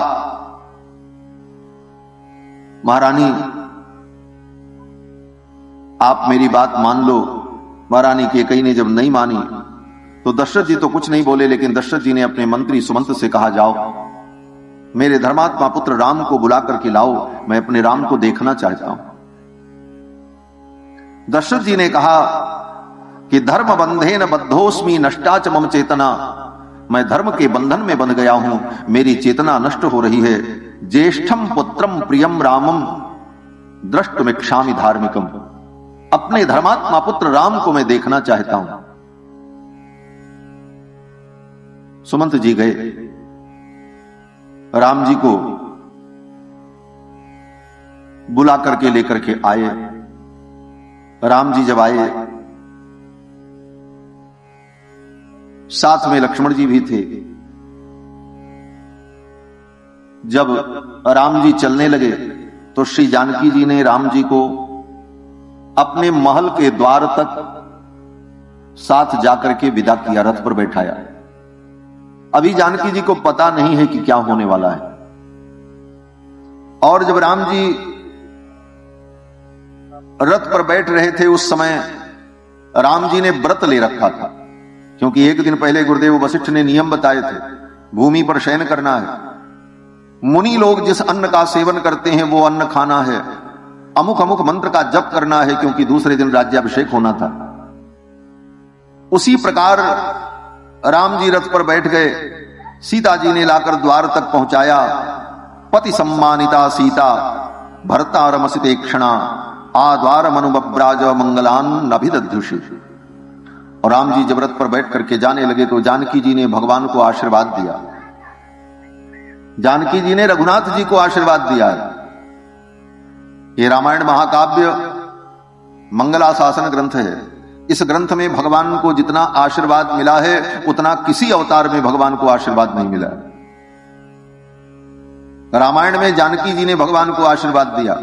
महारानी आप मेरी बात मान लो। महारानी कैकेयी ने जब नहीं मानी तो दशरथ जी तो कुछ नहीं बोले, लेकिन दशरथ जी ने अपने मंत्री सुमंत से कहा, जाओ मेरे धर्मात्मा पुत्र राम को बुला करके लाओ, मैं अपने राम को देखना चाहता हूं। दशरथ जी ने कहा कि धर्म बंधेन बद्धोस्मि नष्टा च मम चेतना, मैं धर्म के बंधन में बंध गया हूं, मेरी चेतना नष्ट हो रही है। ज्येष्ठम पुत्रम प्रियम रामम द्रष्टुमिच्छामि धार्मिकम, अपने धर्मात्मा पुत्र राम को मैं देखना चाहता हूं। सुमंत जी गए, राम जी को बुला करके लेकर के आए। राम जी जब आए, साथ में लक्ष्मण जी भी थे। जब राम जी चलने लगे तो श्री जानकी जी ने राम जी को अपने महल के द्वार तक साथ जाकर के विदा किया, रथ पर बैठाया। अभी जानकी जी को पता नहीं है कि क्या होने वाला है। और जब राम जी रथ पर बैठ रहे थे उस समय राम जी ने व्रत ले रखा था, क्योंकि एक दिन पहले गुरुदेव वशिष्ठ ने नियम बताए थे, भूमि पर शयन करना है, मुनि लोग जिस अन्न का सेवन करते हैं वो अन्न खाना है, अमुक अमुक मंत्र का जप करना है, क्योंकि दूसरे दिन राज्याभिषेक होना था। उसी प्रकार राम जी रथ पर बैठ गए, सीता जी ने लाकर द्वार तक पहुंचाया। पति सम्मानिता सीता भर्तारमसिते क्षणा आद्वार मनुब्राज मंगलान नभिदध्युषि। और राम जी जब रथ पर बैठ करके जाने लगे तो जानकी जी ने भगवान को आशीर्वाद दिया, जानकी जी ने रघुनाथ जी को आशीर्वाद दिया। ये रामायण महाकाव्य मंगलाशासन ग्रंथ है। इस ग्रंथ में भगवान को जितना आशीर्वाद मिला है उतना किसी अवतार में भगवान को आशीर्वाद नहीं मिला। रामायण में जानकी जी ने भगवान को आशीर्वाद दिया।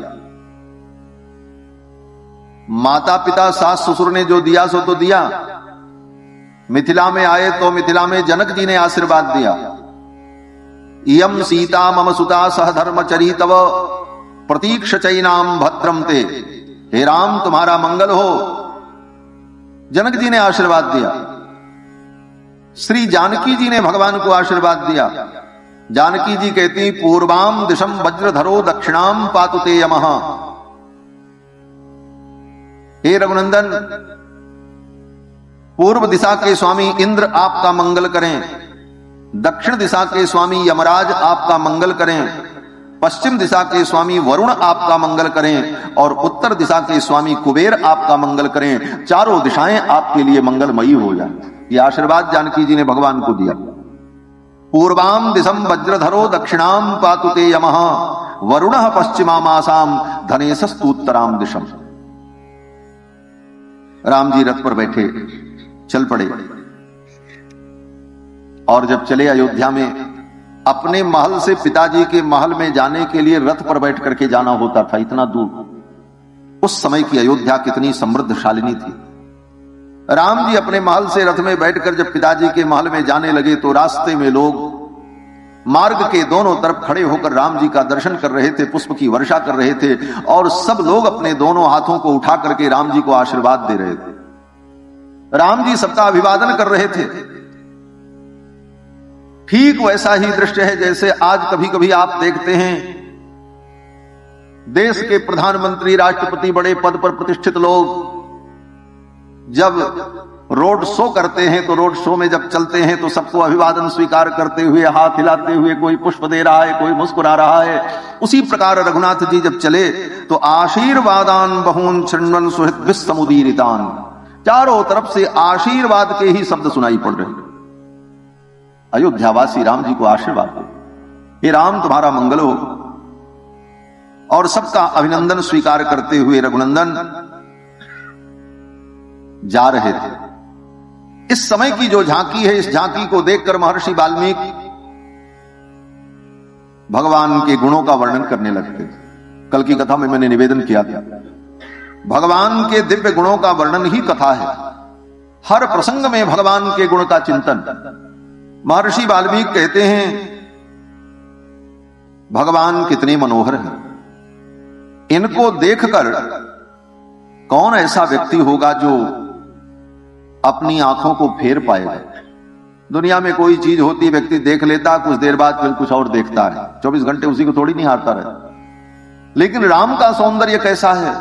माता पिता सास ससुर ने जो दिया सो तो दिया। मिथिला में आए तो मिथिला में जनक जी ने आशीर्वाद दिया, इयम सीता मम सुता सह धर्मचरी तव प्रतीक्ष चैनाम भद्रम ते। हे राम तुम्हारा मंगल हो, जनक जी ने आशीर्वाद दिया। श्री जानकी जी ने भगवान को आशीर्वाद दिया। जानकी जी कहती पूर्वाम दिशम वज्रधरो दक्षिणाम पातुते यमः। हे रघुनंदन, पूर्व दिशा के स्वामी इंद्र आपका मंगल करें, दक्षिण दिशा के स्वामी यमराज आपका मंगल करें, पश्चिम दिशा के स्वामी वरुण आपका मंगल करें और उत्तर दिशा के स्वामी कुबेर आपका मंगल करें। चारों दिशाएं आपके लिए मंगलमयी हो जाए। ये आशीर्वाद जानकी जी ने भगवान को दिया। पूर्वाम दिशम वज्रधरो दक्षिणाम पातुते यमः वरुणः पश्चिमामासाम धनेशस्तु उत्तराम दिशम। राम जी रथ पर बैठे चल पड़े और जब चले अयोध्या में, अपने महल से पिताजी के महल में जाने के लिए रथ पर बैठ करके जाना होता था, इतना दूर। उस समय की अयोध्या कितनी समृद्धशालिनी थी। राम जी अपने महल से रथ में बैठकर जब पिताजी के महल में जाने लगे तो रास्ते में लोग मार्ग के दोनों तरफ खड़े होकर राम जी का दर्शन कर रहे थे, पुष्प की वर्षा कर रहे थे और सब लोग अपने दोनों हाथों को उठा करके राम जी को आशीर्वाद दे रहे थे। राम जी सबका अभिवादन कर रहे थे। ठीक वैसा ही दृश्य है जैसे आज कभी कभी आप देखते हैं देश के प्रधानमंत्री, राष्ट्रपति, बड़े पद पर प्रतिष्ठित लोग जब रोड शो करते हैं तो रोड शो में जब चलते हैं तो सबको अभिवादन स्वीकार करते हुए, हाथ हिलाते हुए, कोई पुष्प दे रहा है, कोई मुस्कुरा रहा है। उसी प्रकार रघुनाथ जी जब चले तो आशीर्वादान बहून छृण्वन् सुहृद्भिः समुदीरितान, चारों तरफ से आशीर्वाद के ही शब्द सुनाई पड़ रहे। अयोध्यावासी राम जी को आशीर्वाद दे, हे राम तुम्हारा मंगल हो। और सबका अभिनंदन स्वीकार करते हुए रघुनंदन जा रहे थे। इस समय की जो झांकी है, इस झांकी को देखकर महर्षि वाल्मीकि भगवान के गुणों का वर्णन करने लगते। कल की कथा में मैंने निवेदन किया था, भगवान के दिव्य गुणों का वर्णन ही कथा है। हर प्रसंग में भगवान के गुण का चिंतन। महर्षि वाल्मीकि कहते हैं भगवान कितने मनोहर हैं, इनको देखकर कौन ऐसा व्यक्ति होगा जो अपनी आंखों को फेर पाएगा। दुनिया में कोई चीज होती है, व्यक्ति देख लेता, कुछ देर बाद फिर कुछ और देखता है, 24 घंटे उसी को थोड़ी नहीं हारता रहे। लेकिन राम का सौंदर्य कैसा है,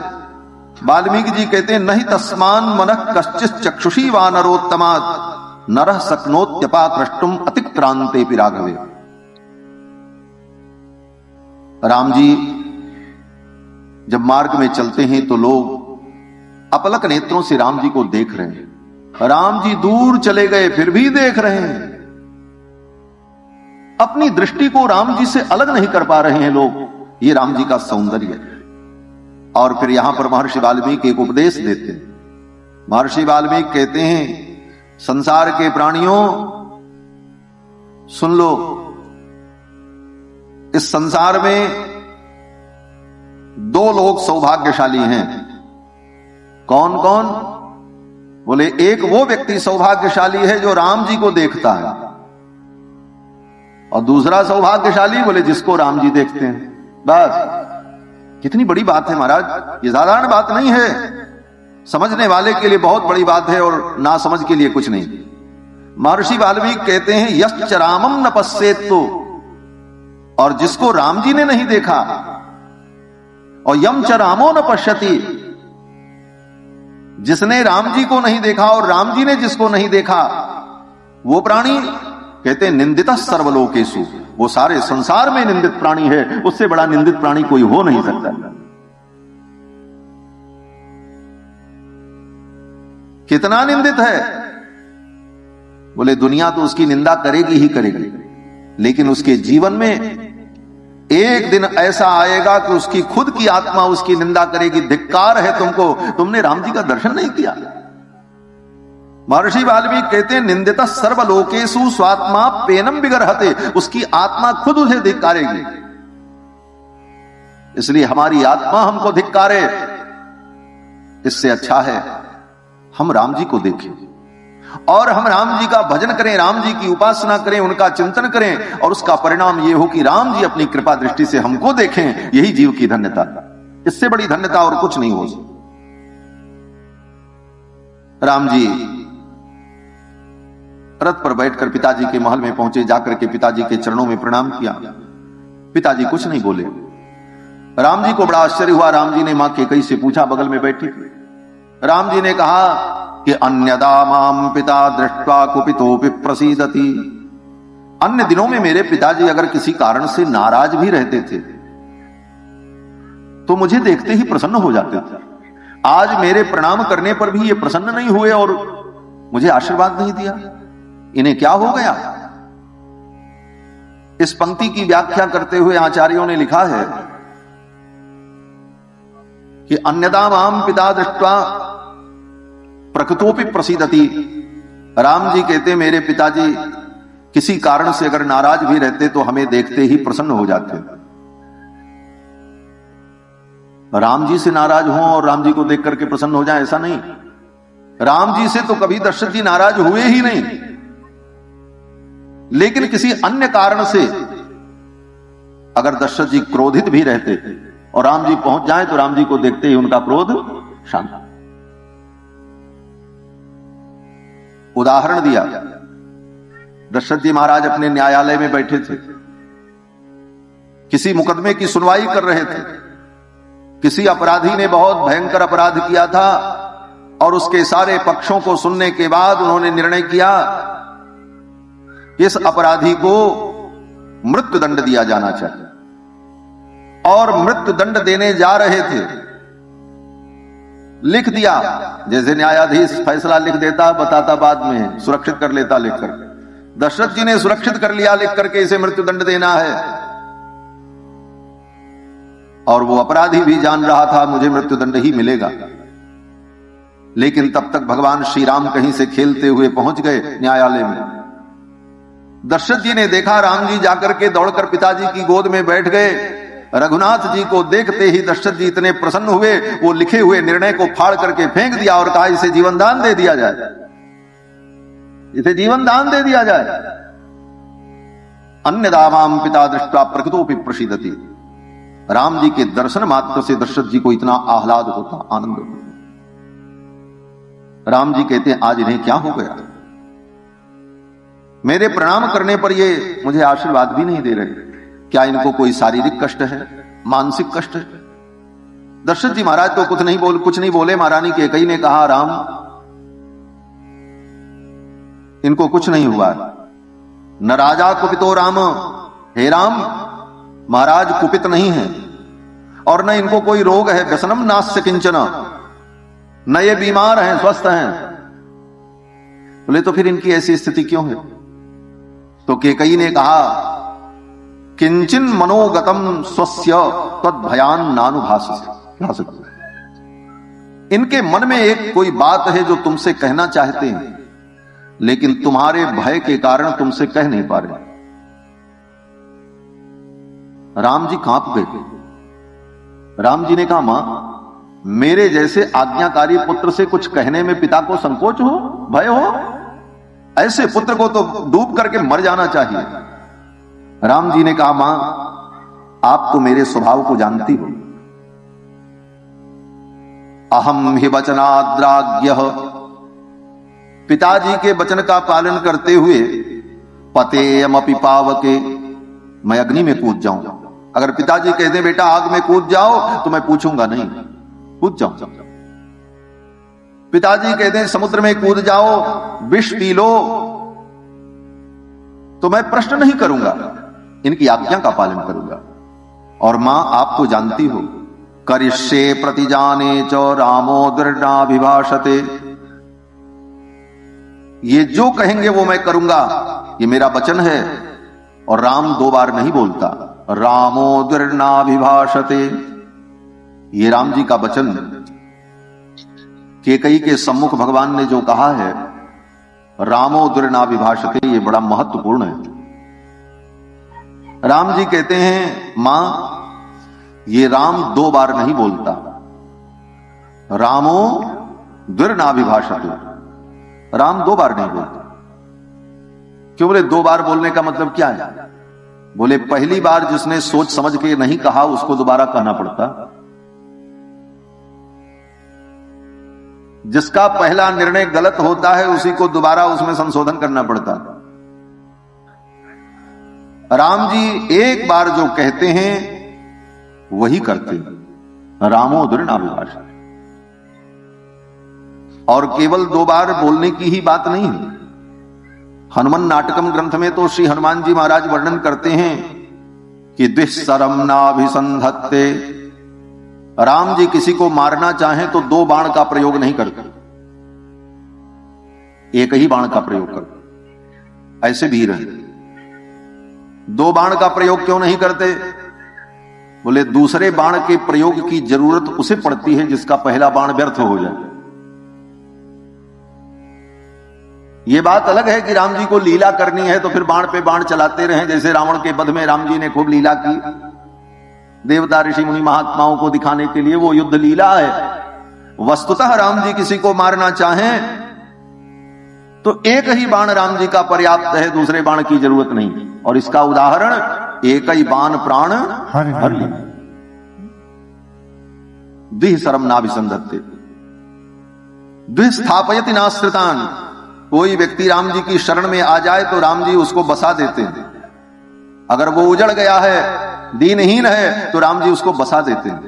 वाल्मीकि जी कहते हैं नहीं तस्मान मनः कश्चित् चक्षुषी वा नरोत्तमात् नरः शक्नोत्यपाकृष्टुम अतिक्रांते राघवे। राम जी जब मार्ग में चलते हैं तो लोग अपलक नेत्रों से राम जी को देख रहे हैं। राम जी दूर चले गए फिर भी देख रहे हैं। अपनी दृष्टि को राम जी से अलग नहीं कर पा रहे हैं लोग। ये राम जी का सौंदर्य है। और फिर यहां पर महर्षि वाल्मीकि एक उपदेश देते हैं। महर्षि वाल्मीकि कहते हैं, संसार के प्राणियों सुन लो, इस संसार में दो लोग सौभाग्यशाली हैं। कौन कौन? बोले एक वो व्यक्ति सौभाग्यशाली है जो राम जी को देखता है, और दूसरा सौभाग्यशाली बोले जिसको राम जी देखते हैं। बस कितनी बड़ी बात है महाराज, ये साधारण बात नहीं है। समझने वाले के लिए बहुत बड़ी बात है और ना समझ के लिए कुछ नहीं। महर्षि वाल्मीकि कहते हैं, यश्च रामम न पश्येत्तु, और जिसको राम जी ने नहीं देखा, और यम च रामो न पश्यति, जिसने राम जी को नहीं देखा और राम जी ने जिसको नहीं देखा, वो प्राणी कहते हैं निंदितः सर्वलोकेषु, वो सारे संसार में निंदित प्राणी है। उससे बड़ा निंदित प्राणी कोई हो नहीं सकता। कितना निंदित है? बोले दुनिया तो उसकी निंदा करेगी ही करेगी, लेकिन उसके जीवन में एक दिन ऐसा आएगा कि उसकी खुद की आत्मा उसकी निंदा करेगी। धिक्कार है तुमको, तुमने राम जी का दर्शन नहीं किया। महर्षि वाल्मीकि कहते हैं, निंदितः सर्वलोकेषु स्वात्मा पेनम विगर्हते, उसकी आत्मा खुद उसे धिक्कारेगी। इसलिए हमारी आत्मा हमको धिक्कारे, इससे अच्छा है हम राम जी को देखें और हम राम जी का भजन करें, राम जी की उपासना करें, उनका चिंतन करें, और उसका परिणाम यह हो कि राम जी अपनी कृपा दृष्टि से हमको देखें। यही जीव की धन्यता, इससे बड़ी धन्यता और कुछ नहीं हो सकती। राम जी रथ पर बैठकर पिताजी के महल में पहुंचे। जाकर के पिताजी के चरणों में प्रणाम किया। पिताजी कुछ नहीं बोले। राम जी को बड़ा आश्चर्य हुआ। राम जी ने मां कैकेयी से पूछा, बगल में बैठी थी। राम जी ने कहा कि अन्यदा माम पिता दृष्ट्वा कुपितोपि प्रसीदति। अन्य दिनों में मेरे पिताजी अगर किसी कारण से नाराज भी रहते थे तो मुझे देखते ही प्रसन्न हो जाते थे। आज मेरे प्रणाम करने पर भी ये प्रसन्न नहीं हुए और मुझे आशीर्वाद नहीं दिया। इन्हें क्या हो गया? इस पंक्ति की व्याख्या करते हुए आचार्यों ने लिखा है कि अन्यदा माम पिता दृष्ट्वा प्रकृतोपि प्रसीदति। राम जी कहते मेरे पिताजी किसी कारण से अगर नाराज भी रहते तो हमें देखते ही प्रसन्न हो जाते। राम जी से नाराज हों और राम जी को देख करके प्रसन्न हो जाए, ऐसा नहीं। राम जी से तो कभी दशरथ जी नाराज हुए ही नहीं, लेकिन किसी अन्य कारण से अगर दशरथ जी क्रोधित भी रहते और राम जी पहुंच जाएं तो राम जी को देखते ही उनका क्रोध शांत। उदाहरण दिया, दशरथ जी महाराज अपने न्यायालय में बैठे थे, किसी मुकदमे की सुनवाई कर रहे थे। किसी अपराधी ने बहुत भयंकर अपराध किया था और उसके सारे पक्षों को सुनने के बाद उन्होंने निर्णय किया कि इस अपराधी को मृत्युदंड दिया जाना चाहिए। और मृत्युदंड देने जा रहे थे, लिख दिया, जैसे न्यायाधीश फैसला लिख देता, बताता बाद में, सुरक्षित कर लेता लिख कर। दशरथ जी ने सुरक्षित कर लिया लिख करके इसे मृत्युदंड देना है। और वो अपराधी भी जान रहा था मुझे मृत्युदंड ही मिलेगा। लेकिन तब तक भगवान श्री राम कहीं से खेलते हुए पहुंच गए न्यायालय में। दशरथ जी ने देखा, राम जी जाकर के दौड़कर पिताजी की गोद में बैठ गए। रघुनाथ जी को देखते ही दशरथ जी इतने प्रसन्न हुए, वो लिखे हुए निर्णय को फाड़ करके फेंक दिया और कहा इसे जीवन दान दे दिया जाए, इसे जीवन दान दे दिया जाए। अन्यदा माम पिता दृष्ट्वा प्रकृतोपि प्रसीदति। राम जी के दर्शन मात्र से दशरथ जी को इतना आह्लाद होता, आनंद होता। राम जी कहते हैं आज इन्हें क्या हो गया, मेरे प्रणाम करने पर ये मुझे आशीर्वाद भी नहीं दे रहे। क्या इनको कोई शारीरिक कष्ट है, मानसिक कष्ट है? दशरथ जी महाराज तो कुछ नहीं बोले। महारानी कैकेयी ने कहा राम इनको कुछ नहीं हुआ। न राजा कुपितो राम, हे राम महाराज कुपित नहीं है और न इनको कोई रोग है, व्यसनम नास्य किंचन, न ये बीमार हैं, स्वस्थ हैं। बोले तो फिर इनकी ऐसी स्थिति क्यों है? तो केकई ने कहा किंचिन मनोगतम स्वस्य तद्भयान नानुभासते। इनके मन में एक कोई बात है जो तुमसे कहना चाहते हैं, लेकिन तुम्हारे भय के कारण तुमसे कह नहीं पा रहे। राम जी कांप गए। राम जी ने कहा, मां, मेरे जैसे आज्ञाकारी पुत्र से कुछ कहने में पिता को संकोच हो, भय हो? ऐसे पुत्र को तो डूब करके मर जाना चाहिए। राम जी ने कहा, मां, आप तो मेरे स्वभाव को जानती हो। अहम हि वचनाद्राग्यः, पिताजी के वचन का पालन करते हुए पतेयमपि पावके, मैं अग्नि में कूद जाऊं। अगर पिताजी कह दे बेटा आग में कूद जाओ तो मैं पूछूंगा नहीं, कूद जाऊं। पिताजी कह दे समुद्र में कूद जाओ, विष पी लो, तो मैं प्रश्न नहीं करूंगा, इनकी आज्ञा का पालन करूंगा। और मां, आप तो जानती हो, करिष्ये प्रतिजाने च रामो दृढ़ाभिभाषते, ये जो कहेंगे वो मैं करूंगा, ये मेरा वचन है। और राम दो बार नहीं बोलता, रामो दृढ़ाभिभाषते, ये राम जी का वचन। केकई के सम्मुख भगवान ने जो कहा है, रामो दृढ़ाभिभाषते, ये बड़ा महत्वपूर्ण है। राम जी कहते हैं, मां, ये राम दो बार नहीं बोलता, रामो दृढ़ाभिभाषते, राम दो बार नहीं बोलता। क्यों? बोले दो बार बोलने का मतलब क्या है? बोले पहली बार जिसने सोच समझ के नहीं कहा उसको दोबारा कहना पड़ता, जिसका पहला निर्णय गलत होता है उसी को दोबारा उसमें संशोधन करना पड़ता। राम जी एक बार जो कहते हैं वही करते हैं, रामो दृढ़ाभिभाषते। और केवल दो बार बोलने की ही बात नहीं है। हनुमान नाटकम ग्रंथ में तो श्री हनुमान जी महाराज वर्णन करते हैं कि द्विशरम नाभिसंधत्ते, राम जी किसी को मारना चाहें तो दो बाण का प्रयोग नहीं करते, एक ही बाण का प्रयोग करते। ऐसे वीर हैं। दो बाण का प्रयोग क्यों नहीं करते? बोले दूसरे बाण के प्रयोग की जरूरत उसे पड़ती है जिसका पहला बाण व्यर्थ हो जाए। ये बात अलग है कि राम जी को लीला करनी है तो फिर बाण पे बाण चलाते रहे, जैसे रावण के वध में राम जी ने खूब लीला की, देवता ऋषि मुनि महात्माओं को दिखाने के लिए, वो युद्ध लीला है। वस्तुतः राम जी किसी को मारना चाहें तो एक ही बाण राम जी का पर्याप्त है, दूसरे बाण की जरूरत नहीं। और इसका उदाहरण एक ही बाण प्राण हर ले, द्विशरम नाभिसंधत्ते, द्विस्थापयति नाश्रितान। कोई व्यक्ति राम जी की शरण में आ जाए तो राम जी उसको बसा देते हैं। अगर वो उजड़ गया है, दीनहीन है, तो राम जी उसको बसा देते हैं,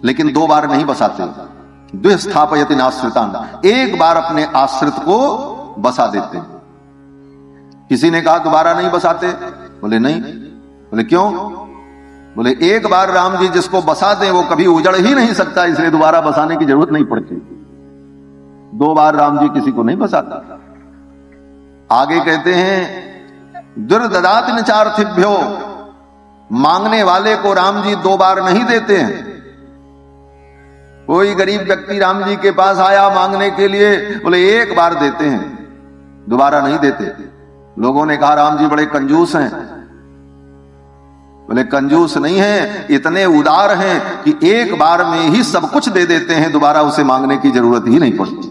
लेकिन दो बार नहीं बसाते। द्विस्थापयति नाश्रितान, एक बार अपने आश्रित को बसा देते हैं। किसी ने कहा दोबारा नहीं बसाते? बोले नहीं। बोले क्यों? बोले एक बार राम जी जिसको बसा दें वो कभी उजड़ ही नहीं सकता, इसलिए दोबारा बसाने की जरूरत नहीं पड़ती। दो बार राम जी किसी को नहीं बसाता। आगे कहते हैं दुर्ददाति न चार्थिभ्यो, मांगने वाले को राम जी दो बार नहीं देते हैं। कोई गरीब व्यक्ति राम जी के पास आया मांगने के लिए, बोले एक बार देते हैं, दोबारा नहीं देते। लोगों ने कहा राम जी बड़े कंजूस हैं। बोले कंजूस नहीं है, इतने उदार हैं कि एक बार में ही सब कुछ दे देते हैं, दोबारा उसे मांगने की जरूरत ही नहीं पड़ती।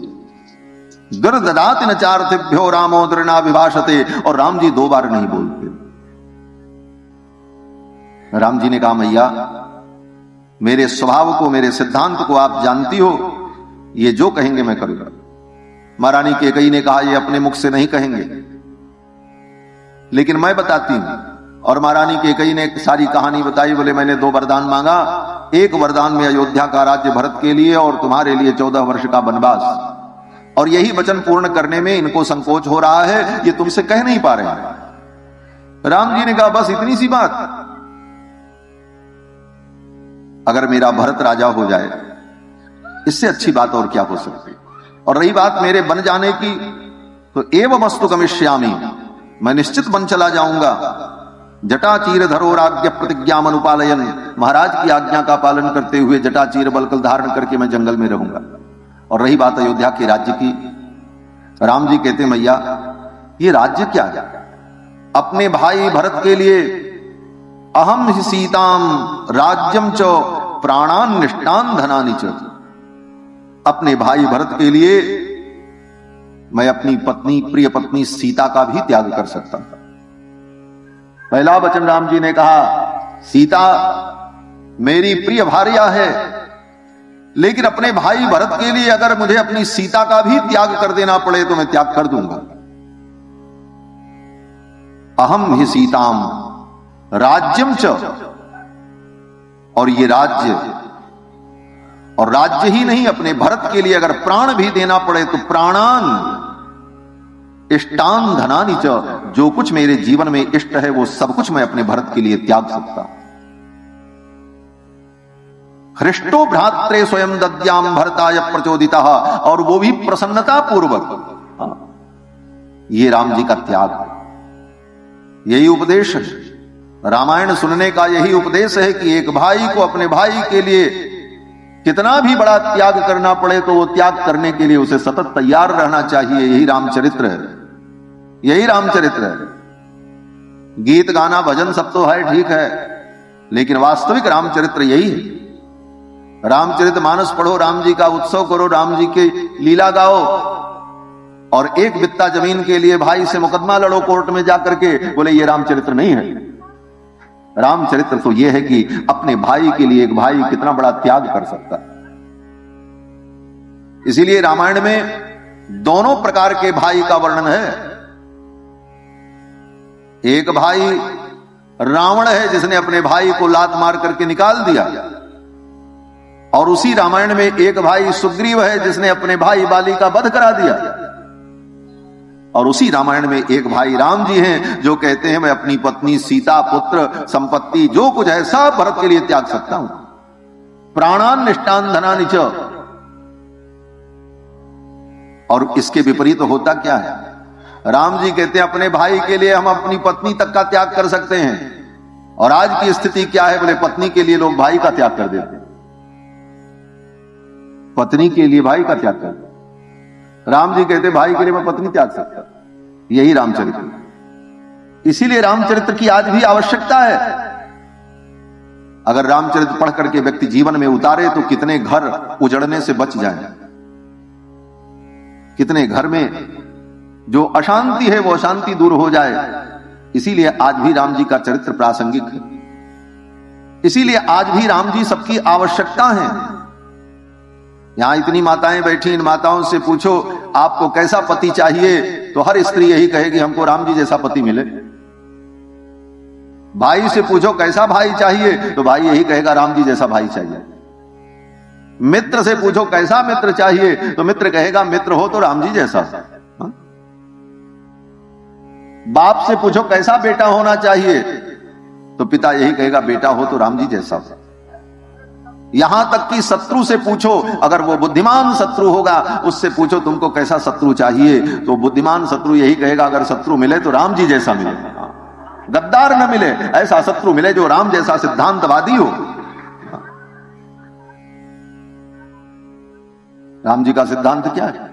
दुर्ददाति न चार्थिभ्यो रामो दृढ़ाभिभाषते, और राम जी दो बार नहीं बोलते। राम जी ने कहा मैया, मेरे स्वभाव को, मेरे सिद्धांत को आप जानती हो, ये जो कहेंगे मैं करूंगा। महारानी केकई ने कहा ये अपने मुख से नहीं कहेंगे, लेकिन मैं बताती हूं। और महारानी केकई ने सारी कहानी बताई। बोले मैंने दो वरदान मांगा, एक वरदान में अयोध्या का राज्य भरत के लिए और तुम्हारे लिए 14 वर्ष का वनवास, और यही वचन पूर्ण करने में इनको संकोच हो रहा है, ये तुमसे कह नहीं पा रहे हैं। राम जी ने कहा बस इतनी सी बात? अगर मेरा भरत राजा हो जाए, इससे अच्छी बात और क्या हो सकती। और रही बात मेरे बन जाने की, तो एवमस्तु गमिष्यामि, मैं निश्चित बन चला जाऊंगा। जटाचीर धरोराज्ञ प्रतिज्ञाम अनुपालयन, महाराज की आज्ञा का पालन करते हुए जटाचीर बलकल धारण करके मैं जंगल में रहूंगा। और रही बात अयोध्या के राज्य की, राम जी कहते मैया ये राज्य क्या है? अपने भाई भरत के लिए अहम ही सीताम राज्यम च प्राणान निष्ठान धनानि च, अपने भाई भरत के लिए मैं अपनी पत्नी प्रिय पत्नी सीता का भी त्याग कर सकता था। पहला वचन राम जी ने कहा, सीता मेरी प्रिय भार्या है, लेकिन अपने भाई भरत के लिए अगर मुझे अपनी सीता का भी त्याग कर देना पड़े तो मैं त्याग कर दूंगा। अहम ही सीताम राज्यम च, और ये राज्य, और राज्य ही नहीं, अपने भरत के लिए अगर प्राण भी देना पड़े तो प्राणान इष्टान धनानि च, जो कुछ मेरे जीवन में इष्ट है वो सब कुछ मैं अपने भरत के लिए त्याग सकता हूं। हृष्टो भ्रात्रे स्वयं दद्याम भरताय प्रचोदिता, और वो भी प्रसन्नता पूर्वक। ये राम जी का त्याग है, यही उपदेश है। रामायण सुनने का यही उपदेश है कि एक भाई को अपने भाई के लिए कितना भी बड़ा त्याग करना पड़े तो वो त्याग करने के लिए उसे सतत तैयार रहना चाहिए। यही रामचरित्र है, यही रामचरित्र है। गीत गाना भजन सब तो है, ठीक है, लेकिन वास्तविक रामचरित्र यही है। रामचरित मानस पढ़ो, राम जी का उत्सव करो, राम जी के लीला गाओ, और एक बित्ता जमीन के लिए भाई से मुकदमा लड़ो कोर्ट में जाकर के, बोले ये रामचरित्र नहीं है। रामचरित्र तो यह है कि अपने भाई के लिए एक भाई कितना बड़ा त्याग कर सकता है। इसीलिए रामायण में दोनों प्रकार के भाई का वर्णन है। एक भाई रावण है जिसने अपने भाई को लात मार करके निकाल दिया, और उसी रामायण में एक भाई सुग्रीव है जिसने अपने भाई बाली का वध करा दिया, और उसी रामायण में एक भाई राम जी हैं जो कहते हैं मैं अपनी पत्नी सीता, पुत्र, संपत्ति जो कुछ है सब भरत के लिए त्याग सकता हूं। प्राणान निष्ठान धनानि च। और इसके विपरीत होता क्या है? राम जी कहते हैं अपने भाई के लिए हम अपनी पत्नी तक का त्याग कर सकते हैं, और आज की स्थिति क्या है? बोले पत्नी के लिए लोग भाई का त्याग कर देते हैं, पत्नी के लिए भाई का त्याग कर। राम जी कहते भाई के लिए मैं पत्नी त्याग सकता। यही रामचरित्र। इसीलिए रामचरित्र की आज भी आवश्यकता है। अगर रामचरित्र पढ़ करके व्यक्ति जीवन में उतारे तो कितने घर उजड़ने से बच जाए, कितने घर में जो अशांति है वो अशांति दूर हो जाए। इसीलिए आज भी राम जी का चरित्र प्रासंगिक है, इसीलिए आज भी राम जी सबकी आवश्यकता है। यहां इतनी माताएं बैठी, इन माताओं से पूछो आपको कैसा पति चाहिए, तो हर स्त्री यही कहेगी हमको राम जी जैसा पति मिले। भाई से पूछो कैसा भाई चाहिए, तो भाई यही कहेगा राम जी जैसा भाई चाहिए। मित्र से पूछो कैसा मित्र चाहिए, तो मित्र कहेगा मित्र हो तो राम जी जैसा। बाप से पूछो कैसा बेटा होना चाहिए, तो पिता यही कहेगा बेटा हो तो राम जी जैसा। यहां तक कि शत्रु से पूछो, अगर वो बुद्धिमान शत्रु होगा उससे पूछो तुमको कैसा शत्रु चाहिए, तो बुद्धिमान शत्रु यही कहेगा अगर शत्रु मिले तो राम जी जैसा मिले, गद्दार न मिले, ऐसा शत्रु मिले जो राम जैसा सिद्धांतवादी हो। राम जी का सिद्धांत क्या है?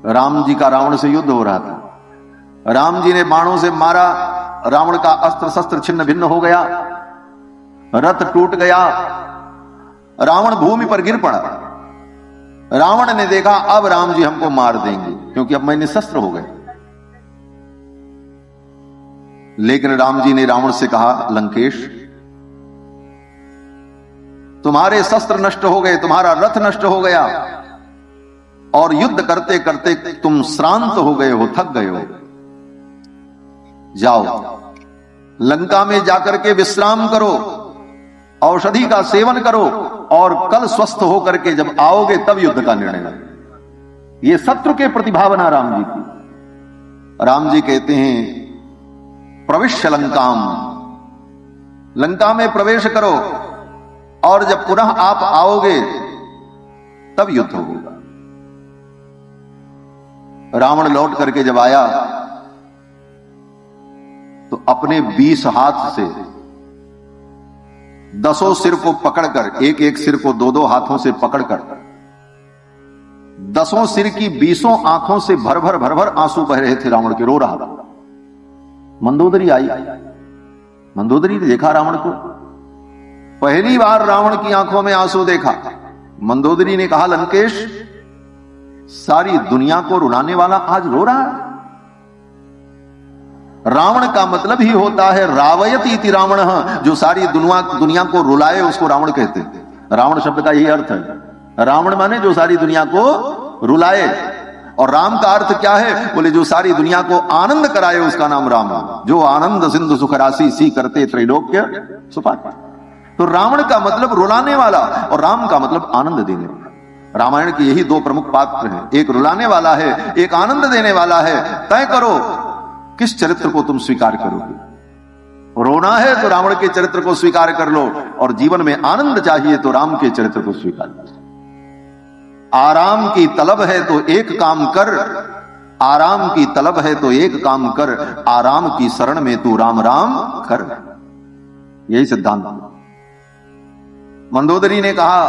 राम जी का रावण से युद्ध हो रहा था, राम जी ने बाणों से मारा, रावण का अस्त्र शस्त्र छिन्न भिन्न हो गया, रथ टूट गया, रावण भूमि पर गिर पड़ा। रावण ने देखा अब राम जी हमको मार देंगे क्योंकि अब मैं निशस्त्र हो गए। लेकिन राम जी ने रावण से कहा लंकेश तुम्हारे शस्त्र नष्ट हो गए, तुम्हारा रथ नष्ट हो गया, और युद्ध करते करते तुम श्रांत हो गए हो, थक गए हो। जाओ लंका में जाकर के विश्राम करो, औषधि का सेवन करो, और कल स्वस्थ होकर के जब आओगे तब युद्ध का निर्णय। ये शत्रु के प्रतिभावना राम जी की। राम जी कहते हैं प्रविश्य लंकाम, लंका में प्रवेश करो और जब पुनः आप आओगे तब युद्ध होगा। रावण लौट करके जब आया तो अपने 20 हाथ से 10 सिर को पकड़कर, एक एक सिर को 2-2 हाथों से पकड़कर 10 सिर की 20 आंखों से भर भर आंसू बह रहे थे रावण के, रो रहा था। मंदोदरी आई, मंदोदरी ने देखा रावण को, पहली बार रावण की आंखों में आंसू देखा। मंदोदरी ने कहा, लंकेश, सारी दुनिया को रुलाने वाला आज रो रहा है। रावण का मतलब ही होता है रावयति इति रावण, जो सारी दुनिया को रुलाए उसको रावण कहते हैं। रावण शब्द का यही अर्थ है। रावण माने जो सारी दुनिया को रुलाए, और राम का अर्थ क्या है? बोले जो सारी दुनिया को आनंद कराए उसका नाम राम है। जो आनंद सिंधु सुख राशि सी करते त्रैलोक्य सुपाति। तो रावण का मतलब रुलाने वाला और राम का मतलब आनंद देने वाला। रामायण के यही 2 प्रमुख पात्र हैं, एक रुलाने वाला है, एक आनंद देने वाला है। तय करो किस चरित्र को तुम स्वीकार करोगे। रोना है तो रावण के चरित्र को स्वीकार कर लो, और जीवन में आनंद चाहिए तो राम के चरित्र को स्वीकार कर लो। आराम की तलब है तो एक काम कर, आराम की तलब है तो एक काम कर, आराम की शरण में तू राम राम कर। यही सिद्धांत। मंदोदरी ने कहा,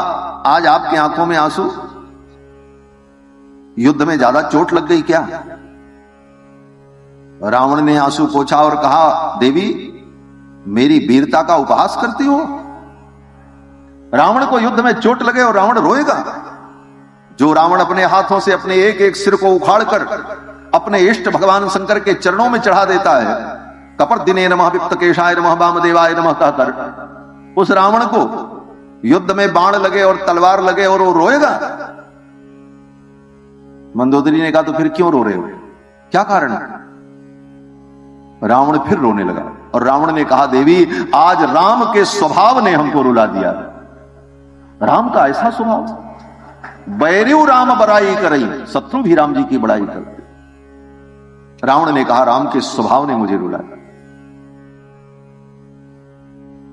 आज आपकी आंखों में आंसू, युद्ध में ज्यादा चोट लग गई क्या? रावण ने आंसू पोंछा और कहा, देवी, मेरी वीरता का उपहास करती हो? रावण को युद्ध में चोट लगे और रावण रोएगा? जो रावण अपने हाथों से अपने एक एक सिर को उखाड़कर अपने इष्ट भगवान शंकर के चरणों में चढ़ा देता है, कपट दिने नमः विप्त केशाय नमः वामदेवाय नमः कहकर, उस रावण को युद्ध में बाण लगे और तलवार लगे और वो रोएगा? मंदोदरी ने कहा, तो फिर क्यों रो रहे हो, क्या कारण है? रावण फिर रोने लगा और रावण ने कहा, देवी, आज राम के स्वभाव ने हमको रुला दिया। राम का ऐसा स्वभाव, बैरियू राम बड़ाई करई, शत्रु भी राम जी की बड़ाई करते। रावण ने कहा, राम के स्वभाव ने मुझे रुलाया।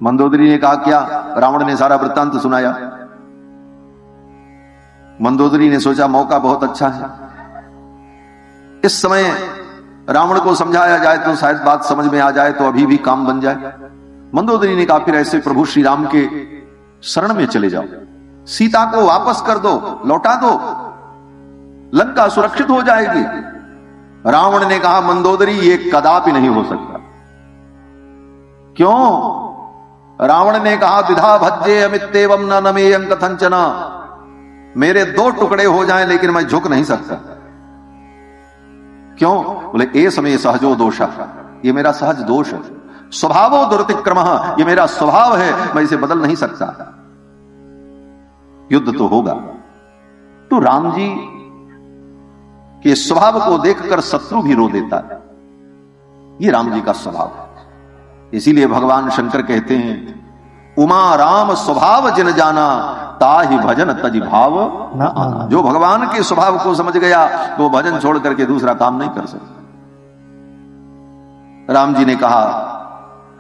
मंदोदरी ने कहा, क्या? रावण ने सारा वृत्तांत सुनाया। मंदोदरी ने सोचा मौका बहुत अच्छा है, इस समय रावण को समझाया जाए तो शायद बात समझ में आ जाए, तो अभी भी काम बन जाए। मंदोदरी ने कहा, फिर ऐसे प्रभु श्री राम के शरण में चले जाओ, सीता को वापस कर दो, लौटा दो, लंका सुरक्षित हो जाएगी। रावण ने कहा, मंदोदरी, ये कदापि नहीं हो सकता। क्यों? रावण ने कहा, विधा भज्जे अमित्येवं न नमेयं कथंचन, मेरे 2 टुकड़े हो जाएं लेकिन मैं झुक नहीं सकता। क्यों? बोले, ए समय सहजो दोष, ये मेरा सहज दोष है। स्वभावो दुर्तिक्रम, ये मेरा स्वभाव है, मैं इसे बदल नहीं सकता। युद्ध तो होगा। तो राम जी के स्वभाव को देखकर शत्रु भी रो देता है, ये राम जी का स्वभाव है। इसीलिए भगवान शंकर कहते हैं, उमा राम स्वभाव जिन जाना, ताहि भजन तज भाव न आना। जो भगवान के स्वभाव को समझ गया वो भजन छोड़ करके दूसरा काम नहीं कर सकता। राम जी ने कहा,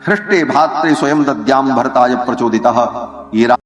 हृष्टे भात्रे स्वयं दद्याम भरताय प्रचोदितः, ये